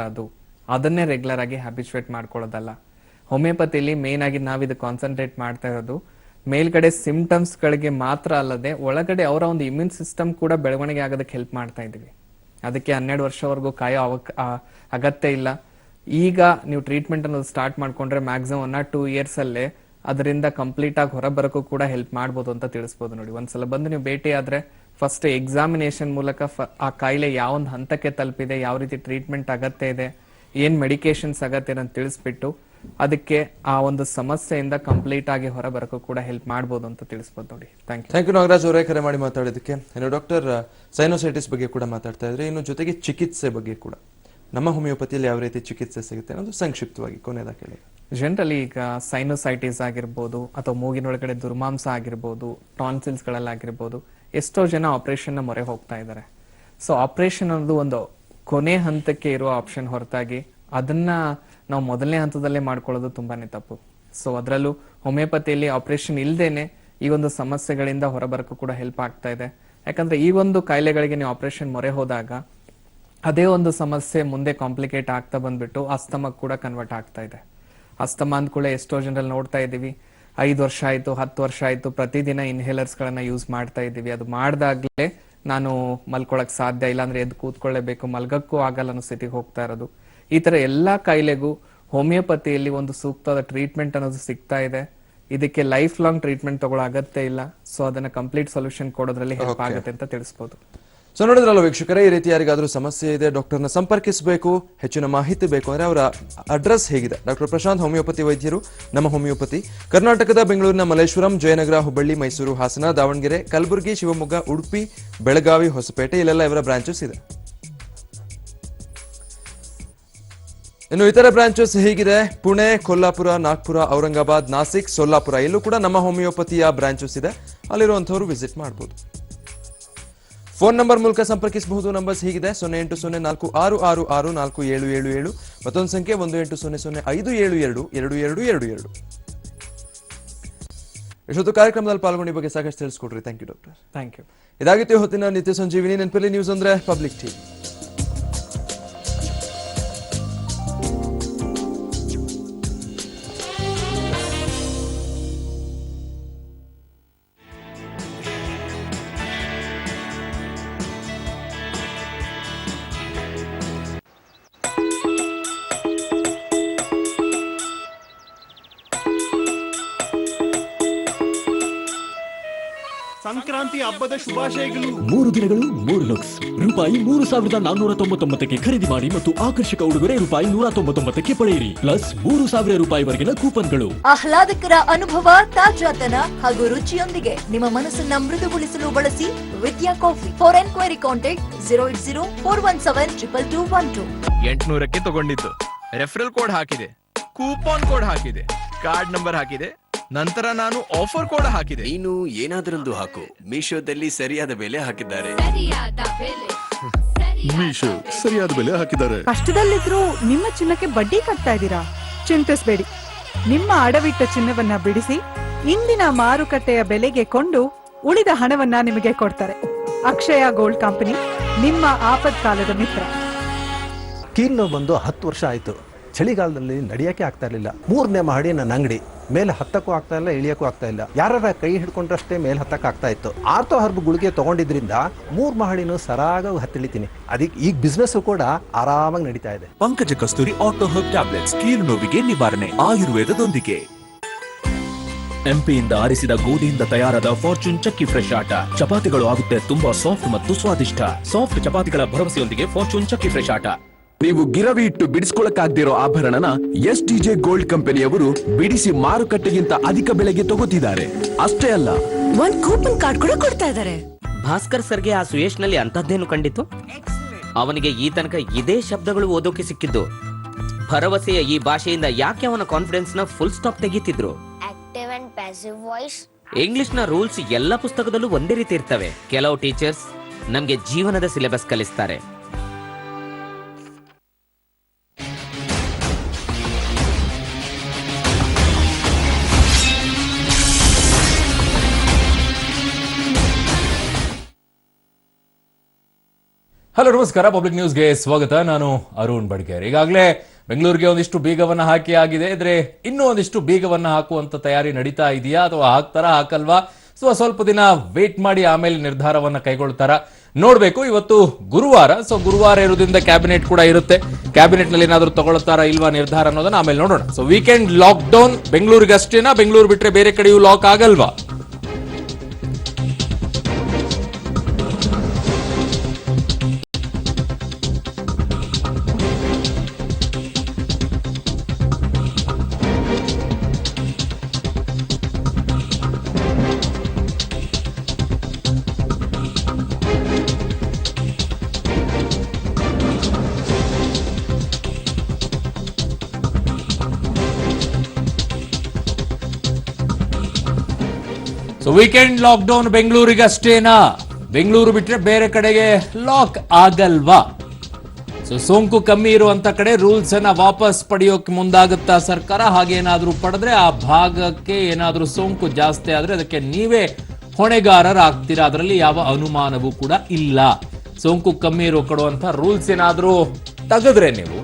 ಅದನ್ನೇ ರೆಗ್ಯುಲರ್ ಆಗಿ ಹ್ಯಾಬಿಚುವೇಟ್ ಮಾಡ್ಕೊಳ್ಳೋದಲ್ಲ. ಹೋಮಿಯೋಪತಿಲಿ ಮೇನ್ ಆಗಿ ನಾವಿದು ಕಾನ್ಸಂಟ್ರೇಟ್ ಮಾಡ್ತಾ ಇರೋದು ಮೇಲ್ಗಡೆ ಸಿಂಪ್ಟಮ್ಸ್ ಗಳಿಗೆ ಮಾತ್ರ ಅಲ್ಲದೆ ಒಳಗಡೆ ಅವರ ಒಂದು ಇಮ್ಯೂನ್ ಸಿಸ್ಟಮ್ ಕೂಡ ಬೆಳವಣಿಗೆ ಆಗೋದಕ್ಕೆ ಹೆಲ್ಪ್ ಮಾಡ್ತಾ ಇದೀವಿ. ಅದಕ್ಕೆ 12 ವರ್ಷವರೆಗೂ ಕಾಯೋ ಅಗತ್ಯ ಇಲ್ಲ. ಈಗ ನೀವು ಟ್ರೀಟ್ಮೆಂಟ್ ಅನ್ನೋದು ಸ್ಟಾರ್ಟ್ ಮಾಡ್ಕೊಂಡ್ರೆ ಮ್ಯಾಕ್ಸಿಮಮ್ 1 or 2 years ಅಲ್ಲೇ ಅದರಿಂದ ಕಂಪ್ಲೀಟ್ ಆಗಿ ಹೊರ ಬರೋಕ್ಕೂ ಕೂಡ ಹೆಲ್ಪ್ ಮಾಡ್ಬೋದು ಅಂತ ತಿಳಿಸ್ಬೋದು. ನೋಡಿ, ಒಂದ್ಸಲ ಬಂದು ನೀವು ಭೇಟಿ ಆದ್ರೆ ಫಸ್ಟ್ ಎಕ್ಸಾಮಿನೇಷನ್ ಮೂಲಕ ಆ ಕಾಯಿಲೆ ಯಾವ ಒಂದು ಹಂತಕ್ಕೆ ತಲುಪಿದೆ, ಯಾವ ರೀತಿ ಟ್ರೀಟ್ಮೆಂಟ್ ಅಗತ್ಯ ಇದೆ, ಏನ್ ಮೆಡಿಕೇಶನ್ಸ್ ಅಗತ್ಯ ಅಂತ ತಿಳಿಸ್ಬಿಟ್ಟು ಅದಕ್ಕೆ ಆ ಒಂದು ಸಮಸ್ಯೆಯಿಂದ ಕಂಪ್ಲೀಟ್ ಆಗಿ ಹೊರ ಬರೋಕ್ಕೂ ಕೂಡ ಹೆಲ್ಪ್ ಮಾಡ್ಬೋದು ಅಂತ ತಿಳಿಸ್ಬೋದು. ನೋಡಿ, ಥ್ಯಾಂಕ್ ಯು ನಾಗರಾಜ್ ಅವರೇ ಕರೆ ಮಾಡಿ ಮಾತಾಡೋದಕ್ಕೆ. ಇನ್ನು ಡಾಕ್ಟರ್, ಸೈನೋಸೈಟಿಸ್ ಬಗ್ಗೆ ಕೂಡ ಮಾತಾಡ್ತಾ ಇದ್ರೆ, ಇನ್ನು ಜೊತೆಗೆ ಚಿಕಿತ್ಸೆ ಬಗ್ಗೆ ಕೂಡ ನಮ್ಮ ಹೋಮಿಯೋಪತಿಯಲ್ಲಿ ಯಾವ ರೀತಿ ಚಿಕಿತ್ಸೆ ಸಿಗುತ್ತೆ ಅನ್ನೋದು ಸಂಕ್ಷಿಪ್ತವಾಗಿ ಕೊನೆಯದಾಗಿ ಹೇಳಿ. ಜನರಲಿ ಈಗ ಸೈನೋಸೈಟಿಸ್ ಆಗಿರ್ಬೋದು ಅಥವಾ ಮೂಗಿನೊಳಗಡೆ ದುರ್ಮಾಂಸ ಆಗಿರ್ಬೋದು, ಟಾನ್ಸಿಲ್ಸ್ ಗಳಲ್ಲಾಗಿರ್ಬೋದು, ಎಷ್ಟೋ ಜನ ಆಪರೇಷನ್ ನ ಮೊರೆ ಹೋಗ್ತಾ ಇದ್ದಾರೆ. ಸೊ ಆಪರೇಷನ್ ಅನ್ನೋದು ಒಂದು ಕೊನೆ ಹಂತಕ್ಕೆ ಇರುವ ಆಪ್ಷನ್ ಹೊರತಾಗಿ ಅದನ್ನ ನಾವು ಮೊದಲನೇ ಹಂತದಲ್ಲೇ ಮಾಡ್ಕೊಳ್ಳೋದು ತುಂಬಾನೇ ತಪ್ಪು. ಸೊ ಅದರಲ್ಲೂ ಹೋಮಿಯೋಪತಿಯಲ್ಲಿ ಆಪರೇಷನ್ ಇಲ್ದೇನೆ ಈ ಒಂದು ಸಮಸ್ಯೆಗಳಿಂದ ಹೊರಬರಕ್ಕೂ ಕೂಡ ಹೆಲ್ಪ್ ಆಗ್ತಾ ಇದೆ. ಯಾಕಂದ್ರೆ ಈ ಒಂದು ಕಾಯಿಲೆಗಳಿಗೆ ನೀವು ಆಪರೇಷನ್ ಮೊರೆ ಹೋದಾಗ ಅದೇ ಒಂದು ಸಮಸ್ಯೆ ಮುಂದೆ ಕಾಂಪ್ಲಿಕೇಟ್ ಆಗ್ತಾ ಬಂದ್ಬಿಟ್ಟು ಅಸ್ತಮಕ್ ಕೂಡ ಕನ್ವರ್ಟ್ ಆಗ್ತಾ ಇದೆ. ಅಸ್ತಮ ಅಂದ್ಕೂಳೆ ಎಷ್ಟೋ ಜನರಲ್ಲಿ ನೋಡ್ತಾ ಇದ್ದೀವಿ, 5 ವರ್ಷ ಆಯ್ತು 10 ವರ್ಷ ಆಯ್ತು ಪ್ರತಿದಿನ ಇನ್ಹೇಲರ್ಸ್ ಗಳನ್ನ ಯೂಸ್ ಮಾಡ್ತಾ ಇದ್ದೀವಿ. ಅದು ಮಾಡ್ದಾಗ್ಲೇ ನಾನು ಮಲ್ಕೊಳಕ್ ಸಾಧ್ಯ ಇಲ್ಲ, ಅಂದ್ರೆ ಎದ್ದು ಕೂತ್ಕೊಳ್ಳೇಬೇಕು, ಮಲ್ಗಕ್ಕೂ ಆಗಲ್ಲ ಅನ್ನೋ ಸ್ಥಿತಿಗೆ ಹೋಗ್ತಾ ಇರೋದು. ಈ ತರ ಎಲ್ಲಾ ಕಾಯಿಲೆಗೂ ಹೋಮಿಯೋಪತಿಯಲ್ಲಿ ಒಂದು ಸೂಕ್ತವಾದ ಟ್ರೀಟ್ಮೆಂಟ್ ಅನ್ನೋದು ಸಿಗ್ತಾ ಇದೆ. ಇದಕ್ಕೆ ಲೈಫ್ ಲಾಂಗ್ ಟ್ರೀಟ್ಮೆಂಟ್ ತಗೊಳ್ಳೋ ಅಗತ್ಯ ಇಲ್ಲ. ಸೊ ಅದನ್ನ ಕಂಪ್ಲೀಟ್ ಸೊಲ್ಯೂಷನ್ ಕೊಡೋದ್ರಲ್ಲಿ ಹೆಲ್ಪ್ ಆಗುತ್ತೆ ಅಂತ ತಿಳಿಸಬಹುದು. ಸೊ ನೋಡಿದ್ರಲ್ಲ ವೀಕ್ಷಕರೇ, ಈ ರೀತಿ ಯಾರಿಗಾದ್ರೂ ಸಮಸ್ಯೆ ಇದೆ, ಡಾಕ್ಟರ್ನ ಸಂಪರ್ಕಿಸಬೇಕು, ಹೆಚ್ಚಿನ ಮಾಹಿತಿ ಬೇಕು ಅಂದ್ರೆ ಅವರ ಅಡ್ರೆಸ್ ಹೇಗಿದೆ. ಡಾಕ್ಟರ್ ಪ್ರಶಾಂತ್ ಹೋಮಿಯೋಪತಿ ವೈದ್ಯರು, ನಮ್ಮ ಹೋಮಿಯೋಪತಿ ಕರ್ನಾಟಕದ ಬೆಂಗಳೂರಿನ ಮಲ್ಲೇಶ್ವರಂ, ಜಯನಗರ, ಹುಬ್ಬಳ್ಳಿ, ಮೈಸೂರು, ಹಾಸನ, ದಾವಣಗೆರೆ, ಕಲಬುರಗಿ, ಶಿವಮೊಗ್ಗ, ಉಡುಪಿ, ಬೆಳಗಾವಿ, ಹೊಸಪೇಟೆ, ಇಲ್ಲೆಲ್ಲ ಇವರ ಬ್ರಾಂಚಸ್ ಇದೆ. ಇನ್ನು ಇತರ ಬ್ರಾಂಚಸ್ ಹೀಗಿದೆ: ಪುಣೆ, ಕೊಲ್ಲಾಪುರ, ನಾಗ್ಪುರ, ಔರಂಗಾಬಾದ್, ನಾಸಿಕ್, ಸೊಲ್ಲಾಪುರ, ಇಲ್ಲೂ ಕೂಡ ನಮ್ಮ ಹೋಮಿಯೋಪತಿಯ ಬ್ರಾಂಚಸ್ ಇದೆ. ಅಲ್ಲಿರುವಂತವರು ವಿಸಿಟ್ ಮಾಡಬಹುದು. ಫೋನ್ ನಂಬರ್ ಮೂಲಕ ಸಂಪರ್ಕಿಸಬಹುದು. ನಂಬರ್ಸ್ ಹೀಗಿದೆ: 080466647777, ಮತ್ತೊಂದು ಸಂಖ್ಯೆ 180057222222. ಇಷ್ಟೊತ್ತು ಕಾರ್ಯಕ್ರಮದಲ್ಲಿ ಪಾಲ್ಗೊಂಡ ಬಗ್ಗೆ ಸಾಕಷ್ಟು ತಿಳಿಸ್ಕೊಡ್ರಿ. Thank you doctor. Thank you. ಇದಾಗಿತ್ತು ಹೊತ್ತಿನ ನಿತ್ಯ ಸಂಜೀವಿನಿ. ನೆನಪಲ್ಲಿ ನ್ಯೂಸ್ ಅಂದ್ರೆ ಪಬ್ಲಿಕ್ ಟಿವಿ. ಸಂಕ್ರಾಂತಿ ಹಬ್ಬದ ಶುಭಾಶಯಗಳು. 3 ದಿನಗಳು 3 ಲುಕ್ಸ್ ರೂಪಾಯಿ 3499ಕ್ಕೆ ಖರೀದಿ ಮಾಡಿ ಮತ್ತು ಆಕರ್ಷಕ ಉಡುಗೊರೆ ರೂಪಾಯಿ 199ಕ್ಕೆ ಪಡೆಯಿರಿ. ಪ್ಲಸ್ 3000 ರೂಪಾಯಿವರೆಗಿನ ಕೂಪನ್ಗಳು. ಆಹ್ಲಾದಕರ ಅನುಭವ, ತಾಜಾತನ ಹಾಗೂ ರುಚಿಯೊಂದಿಗೆ ನಿಮ್ಮ ಮನಸ್ಸನ್ನ ಮೃದುಗೊಳಿಸಲು ಬಳಸಿ ವಿದ್ಯಾ ಕಾಫಿ. For enquiry contact 08041722212. 800ಕ್ಕೆ ತಗೊಂಡಿದ್ದು, ರೆಫರಲ್ ಕೋಡ್ ಹಾಕಿದೆ, ಕೂಪನ್ ಕೋಡ್ ಹಾಕಿದೆ, ಕಾರ್ಡ್ ನಂಬರ್ ಹಾಕಿದೆ, ನಂತರ ನಾನು ಆಫರ್ ಕೋಡ್ ಹಾಕಿದೆ. ನೀನು ಏನಾದ್ರೊಂದು ಹಾಕು, ಮೀಶೋದಲ್ಲಿ ಸರಿಯಾದ ಬೆಲೆ ಹಾಕಿದ್ದಾರೆ. ಮೀಶೋ ಸರಿಯಾದ ಬೆಲೆ ಹಾಕಿದ್ದಾರೆ. ಕಷ್ಟದಲ್ಲಿದ್ರು ನಿಮ್ಮ ಚಿನ್ನಕ್ಕೆ ಬಡ್ಡಿ ಕಟ್ತಾ ಇದ್ದೀರಾ? ಚಿಂತಿಸಬೇಡಿ, ನಿಮ್ಮ ಅಡವಿಟ್ಟ ಚಿನ್ನವನ್ನ ಬಿಡಿಸಿ ಇಂದಿನ ಮಾರುಕಟ್ಟೆಯ ಬೆಲೆಗೆ ಕೊಂಡು ಉಳಿದ ಹಣವನ್ನ ನಿಮಗೆ ಕೊಡ್ತಾರೆ. ಅಕ್ಷಯ ಗೋಲ್ಡ್ ಕಂಪನಿ, ನಿಮ್ಮ ಆಪತ್ಕಾಲದ ಮಿತ್ರ. ಕೀಲ್ ನೋವು ಬಂದು 10 ವರ್ಷ ಆಯ್ತು. ಚಳಿಗಾಲದಲ್ಲಿ ನಡೆಯಕ್ಕೆ ಆಗ್ತಾ ಇರಲಿಲ್ಲ. 3ನೇ ಮಹಡಿ ನನ್ನ ಅಂಗಡಿ. ಮೇಲೆ ಹತ್ತಕ್ಕೂ ಆಗ್ತಾ ಇಲ್ಲ, ಇಳಿಯಕ್ಕೂ ಆಗ್ತಾ ಇಲ್ಲ. ಯಾರ ಕೈ ಹಿಡ್ಕೊಂಡ್ರಷ್ಟೇ ಮೇಲೆ ಹತ್ತಕ್ಕೆ ಆಗ್ತಾ ಇತ್ತು. ಆರ್ಥೋ ಹರ್ಬ್ ಗುಳಿಗೆ ತಗೊಂಡಿದ್ರಿಂದ 3 ಮಹಡಿನೂ ಸರಾಗ ಹತ್ತಿಳಿತೀನಿ. ಅದಕ್ಕೆ ಈಗ ಬಿಸ್ನೆಸ್ ಕೂಡ ಆರಾಮಾಗಿ ನಡೀತಾ ಇದೆ. ಪಂಕಜ ಕಸ್ತೂರಿ ಆರ್ಥೋ ಹರ್ಬ್ ಟ್ಯಾಬ್ಲೆಟ್ಸ್, ಕೀಲು ನೋವಿಗೆ ನಿವಾರಣೆ, ಆಯುರ್ವೇದದೊಂದಿಗೆ. ಎಂಪಿಯಿಂದ ಆರಿಸಿದ ಗೋಧಿಯಿಂದ ತಯಾರಾದ ಫಾರ್ಚೂನ್ ಚಕ್ಕಿ ಫ್ರೆಶ್ ಆಟ. ಚಪಾತಿಗಳು ಆಗುತ್ತೆ ತುಂಬಾ ಸಾಫ್ಟ್ ಮತ್ತು ಸ್ವಾದಿಷ್ಟ. ಸಾಫ್ಟ್ ಚಪಾತಿಗಳ ಭರವಸೆಯೊಂದಿಗೆ ಫಾರ್ಚೂನ್ ಚಕ್ಕಿ ಫ್ರೆಶ್ ಆಟ. ನೀವು ಗಿರವಿ ಇಟ್ಟು ಬಿಡಿಸ್ಕೊಳಕ್ಕಾಗ್ದಿರೋ ಆಭರಣನ STJ ಗೋಲ್ಡ್ ಕಂಪನಿಯವರು ಬಿಡಿಸಿ ಮಾರುಕಟ್ಟೆಗಿಂತ ಅಧಿಕ ಬೆಲೆಗೆ ತಗೋತಿದ್ದಾರೆ. ಅಷ್ಟೇ ಅಲ್ಲ, 1 ಕೂಪನ್ ಕಾರ್ಡ್ ಕೂಡ ಕೊಡ್ತಾ ಇದ್ದಾರೆ. ಭಾಸ್ಕರ್ ಸರ್ಗೆ ಆ ಸುಯೇಶ್ ನಲ್ಲಿ ಅಂತದ್ದೇನು ಕಂಡಿತು? ಅವನಿಗೆ ಈ ತನಕ ಇದೇ ಶಬ್ದಗಳು ಓದೋಕೆ ಸಿಕ್ಕಿದ್ದು. ಭರವಸೆಯ ಈ ಭಾಷೆಯಿಂದ ಯಾಕೆ ಅವನ ಕಾನ್ಫಿಡೆನ್ಸ್ ನ ಫುಲ್ ಸ್ಟಾಪ್ ತೆಗೀತಿದ್ರು? Active and passive voice. English ನ ರೂಲ್ಸ್ ಎಲ್ಲ ಪುಸ್ತಕದಲ್ಲೂ ಒಂದೇ ರೀತಿ ಇರ್ತವೆ. ಕೆಲವು ಟೀಚರ್ಸ್ ನಮ್ಗೆ ಜೀವನದ ಸಿಲೆಬಸ್ ಕಲಿಸ್ತಾರೆ. ಹಲೋ ನಮಸ್ಕಾರ, ಪಬ್ಲಿಕ್ ನ್ಯೂಸ್ಗೆ ಸ್ವಾಗತ. ನಾನು ಅರುಣ್ ಬಡ್ಗೇರ್. ಈಗಾಗಲೇ ಬೆಂಗಳೂರಿಗೆ ಒಂದಿಷ್ಟು ಬೀಗವನ್ನ ಹಾಕಿ ಆಗಿದೆ. ಇದ್ರೆ ಇನ್ನೂ ಒಂದಿಷ್ಟು ಬೀಗವನ್ನ ಹಾಕುವಂತ ತಯಾರಿ ನಡೀತಾ ಇದೆಯಾ ಅಥವಾ ಹಾಕಲ್ವಾ? ಸ್ವಲ್ಪ ದಿನ ವೇಟ್ ಮಾಡಿ ಆಮೇಲೆ ನಿರ್ಧಾರವನ್ನ ಕೈಗೊಳ್ತಾರ ನೋಡ್ಬೇಕು. ಇವತ್ತು ಗುರುವಾರ, ಗುರುವಾರ ಇರೋದ್ರಿಂದ ಕ್ಯಾಬಿನೆಟ್ ಕೂಡ ಇರುತ್ತೆ. ಕ್ಯಾಬಿನೆಟ್ ನಲ್ಲಿ ಏನಾದ್ರು ತಗೊಳ್ತಾರಾ ಇಲ್ವಾ ನಿರ್ಧಾರ ಅನ್ನೋದನ್ನ ಆಮೇಲೆ ನೋಡೋಣ. ವೀಕೆಂಡ್ ಲಾಕ್ ಡೌನ್ ಬೆಂಗಳೂರಿಗೆ ಅಷ್ಟೇನಾ? ಬೆಂಗಳೂರು ಬಿಟ್ರೆ ಬೇರೆ ಕಡೆಯೂ ಲಾಕ್ ಆಗಲ್ವಾ? ವೀಕೆಂಡ್ ಲಾಕ್ ಡೌನ್ ಬೆಂಗಳೂರಿಗೆ ಅಷ್ಟೇನಾ? ಬೆಂಗಳೂರು ಬಿಟ್ರೆ ಬೇರೆ ಕಡೆಗೆ ಲಾಕ್ ಆಗಲ್ವಾ? ಸೋಂಕು ಕಮ್ಮಿ ಇರುವಂತ ಕಡೆ ರೂಲ್ಸ್ ಅನ್ನ ವಾಪಸ್ ಪಡೆಯೋಕೆ ಮುಂದಾಗುತ್ತಾ ಸರ್ಕಾರ? ಹಾಗೇನಾದ್ರೂ ಪಡೆದ್ರೆ ಆ ಭಾಗಕ್ಕೆ ಏನಾದ್ರೂ ಸೋಂಕು ಜಾಸ್ತಿ ಆದ್ರೆ ಅದಕ್ಕೆ ನೀವೇ ಹೊಣೆಗಾರರಾಗ್ತೀರಾ, ಅದರಲ್ಲಿ ಯಾವ ಅನುಮಾನವೂ ಕೂಡ ಇಲ್ಲ. ಸೋಂಕು ಕಮ್ಮಿ ಇರೋ ಕೊಡುವಂತ ರೂಲ್ಸ್ ಏನಾದ್ರೂ ತೆಗೆದ್ರೆ, ನೀವು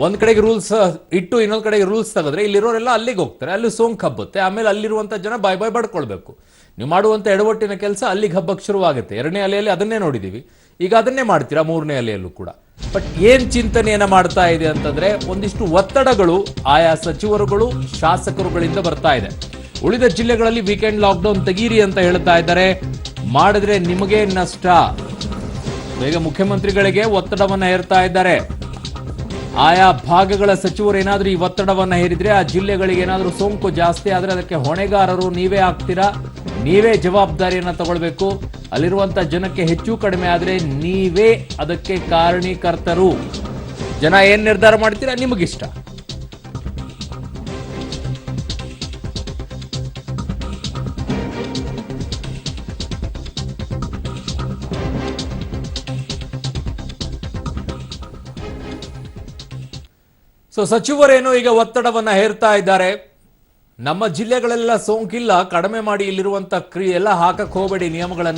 ಒಂದ್ ಕಡೆಗೆ ರೂಲ್ಸ್ ಇಟ್ಟು ಇನ್ನೊಂದ್ ಕಡೆಗೆ ರೂಲ್ಸ್ ತೆಗೆದ್ರೆ ಇಲ್ಲಿರೋರೆಲ್ಲ ಅಲ್ಲಿಗೆ ಹೋಗ್ತಾರೆ, ಅಲ್ಲಿ ಸೋಂಕು ಹಬ್ಬುತ್ತೆ. ಆಮೇಲೆ ಅಲ್ಲಿರುವಂತ ಜನ ಬಾಯ್ ಬಡ್ಕೊಳ್ಬೇಕು. ನೀವು ಮಾಡುವಂತ ಎಡವಟ್ಟಿನ ಕೆಲಸ ಅಲ್ಲಿಗೆ ಹಬ್ಬಕ್ಕೆ ಶುರುವಾಗುತ್ತೆ. 2ನೇ ಅಲೆಯಲ್ಲಿ ಅದನ್ನೇ ನೋಡಿದೀವಿ, ಈಗ ಅದನ್ನೇ ಮಾಡ್ತೀರಾ 3ನೇ ಅಲೆಯಲ್ಲೂ ಕೂಡ. ಬಟ್ ಏನ್ ಚಿಂತನೆಯನ್ನ ಮಾಡ್ತಾ ಇದೆ ಅಂತಂದ್ರೆ, ಒಂದಿಷ್ಟು ಒತ್ತಡಗಳು ಆಯಾ ಸಚಿವರುಗಳು ಶಾಸಕರುಗಳಿಂದ ಬರ್ತಾ ಇದೆ. ಉಳಿದ ಜಿಲ್ಲೆಗಳಲ್ಲಿ ವೀಕೆಂಡ್ ಲಾಕ್ಡೌನ್ ತೆಗೀರಿ ಅಂತ ಹೇಳ್ತಾ ಇದ್ದಾರೆ. ಮಾಡಿದ್ರೆ ನಿಮಗೆ ನಷ್ಟ. ಬೇಗ ಮುಖ್ಯಮಂತ್ರಿಗಳಿಗೆ ಒತ್ತಡವನ್ನ ಹೇರ್ತಾ ಇದ್ದಾರೆ. ಆಯಾ ಭಾಗಗಳ ಸಚಿವರು ಏನಾದ್ರೂ ಈ ಒತ್ತಡವನ್ನ ಹೇರಿದ್ರೆ, ಆ ಜಿಲ್ಲೆಗಳಿಗೆ ಏನಾದ್ರೂ ಸೋಂಕು ಜಾಸ್ತಿ ಆದ್ರೆ ಅದಕ್ಕೆ ಹೊಣೆಗಾರರು ನೀವೇ ಆಗ್ತೀರಾ, ನೀವೇ ಜವಾಬ್ದಾರಿಯನ್ನ ತಗೊಳ್ಬೇಕು. ಅಲ್ಲಿರುವಂತ ಜನಕ್ಕೆ ಹೆಚ್ಚು ಕಡಿಮೆ ಆದ್ರೆ ನೀವೇ ಅದಕ್ಕೆ ಕಾರಣೀಕರ್ತರು. ಜನ ಏನ್ ನಿರ್ಧಾರ ಮಾಡ್ತೀರಾ ನಿಮಗಿಷ್ಟ. ಸಚಿವರೇನು ಈಗ ಒತ್ತಡವನ್ನ ಹೇರ್ತಾ ಇದ್ದಾರೆ. ನಮ್ಮ ಜಿಲ್ಲೆಗಳೆಲ್ಲ ಸೋಂಕಿಲ್ಲ, ಕಡಿಮೆ ಮಾಡಿ ಇಲ್ಲಿರುವಂತ ಕ್ರಿಯೆ ಎಲ್ಲ ಹಾಕಕ್ ಹೋಗಬೇಡಿ ನಿಯಮಗಳನ್ನ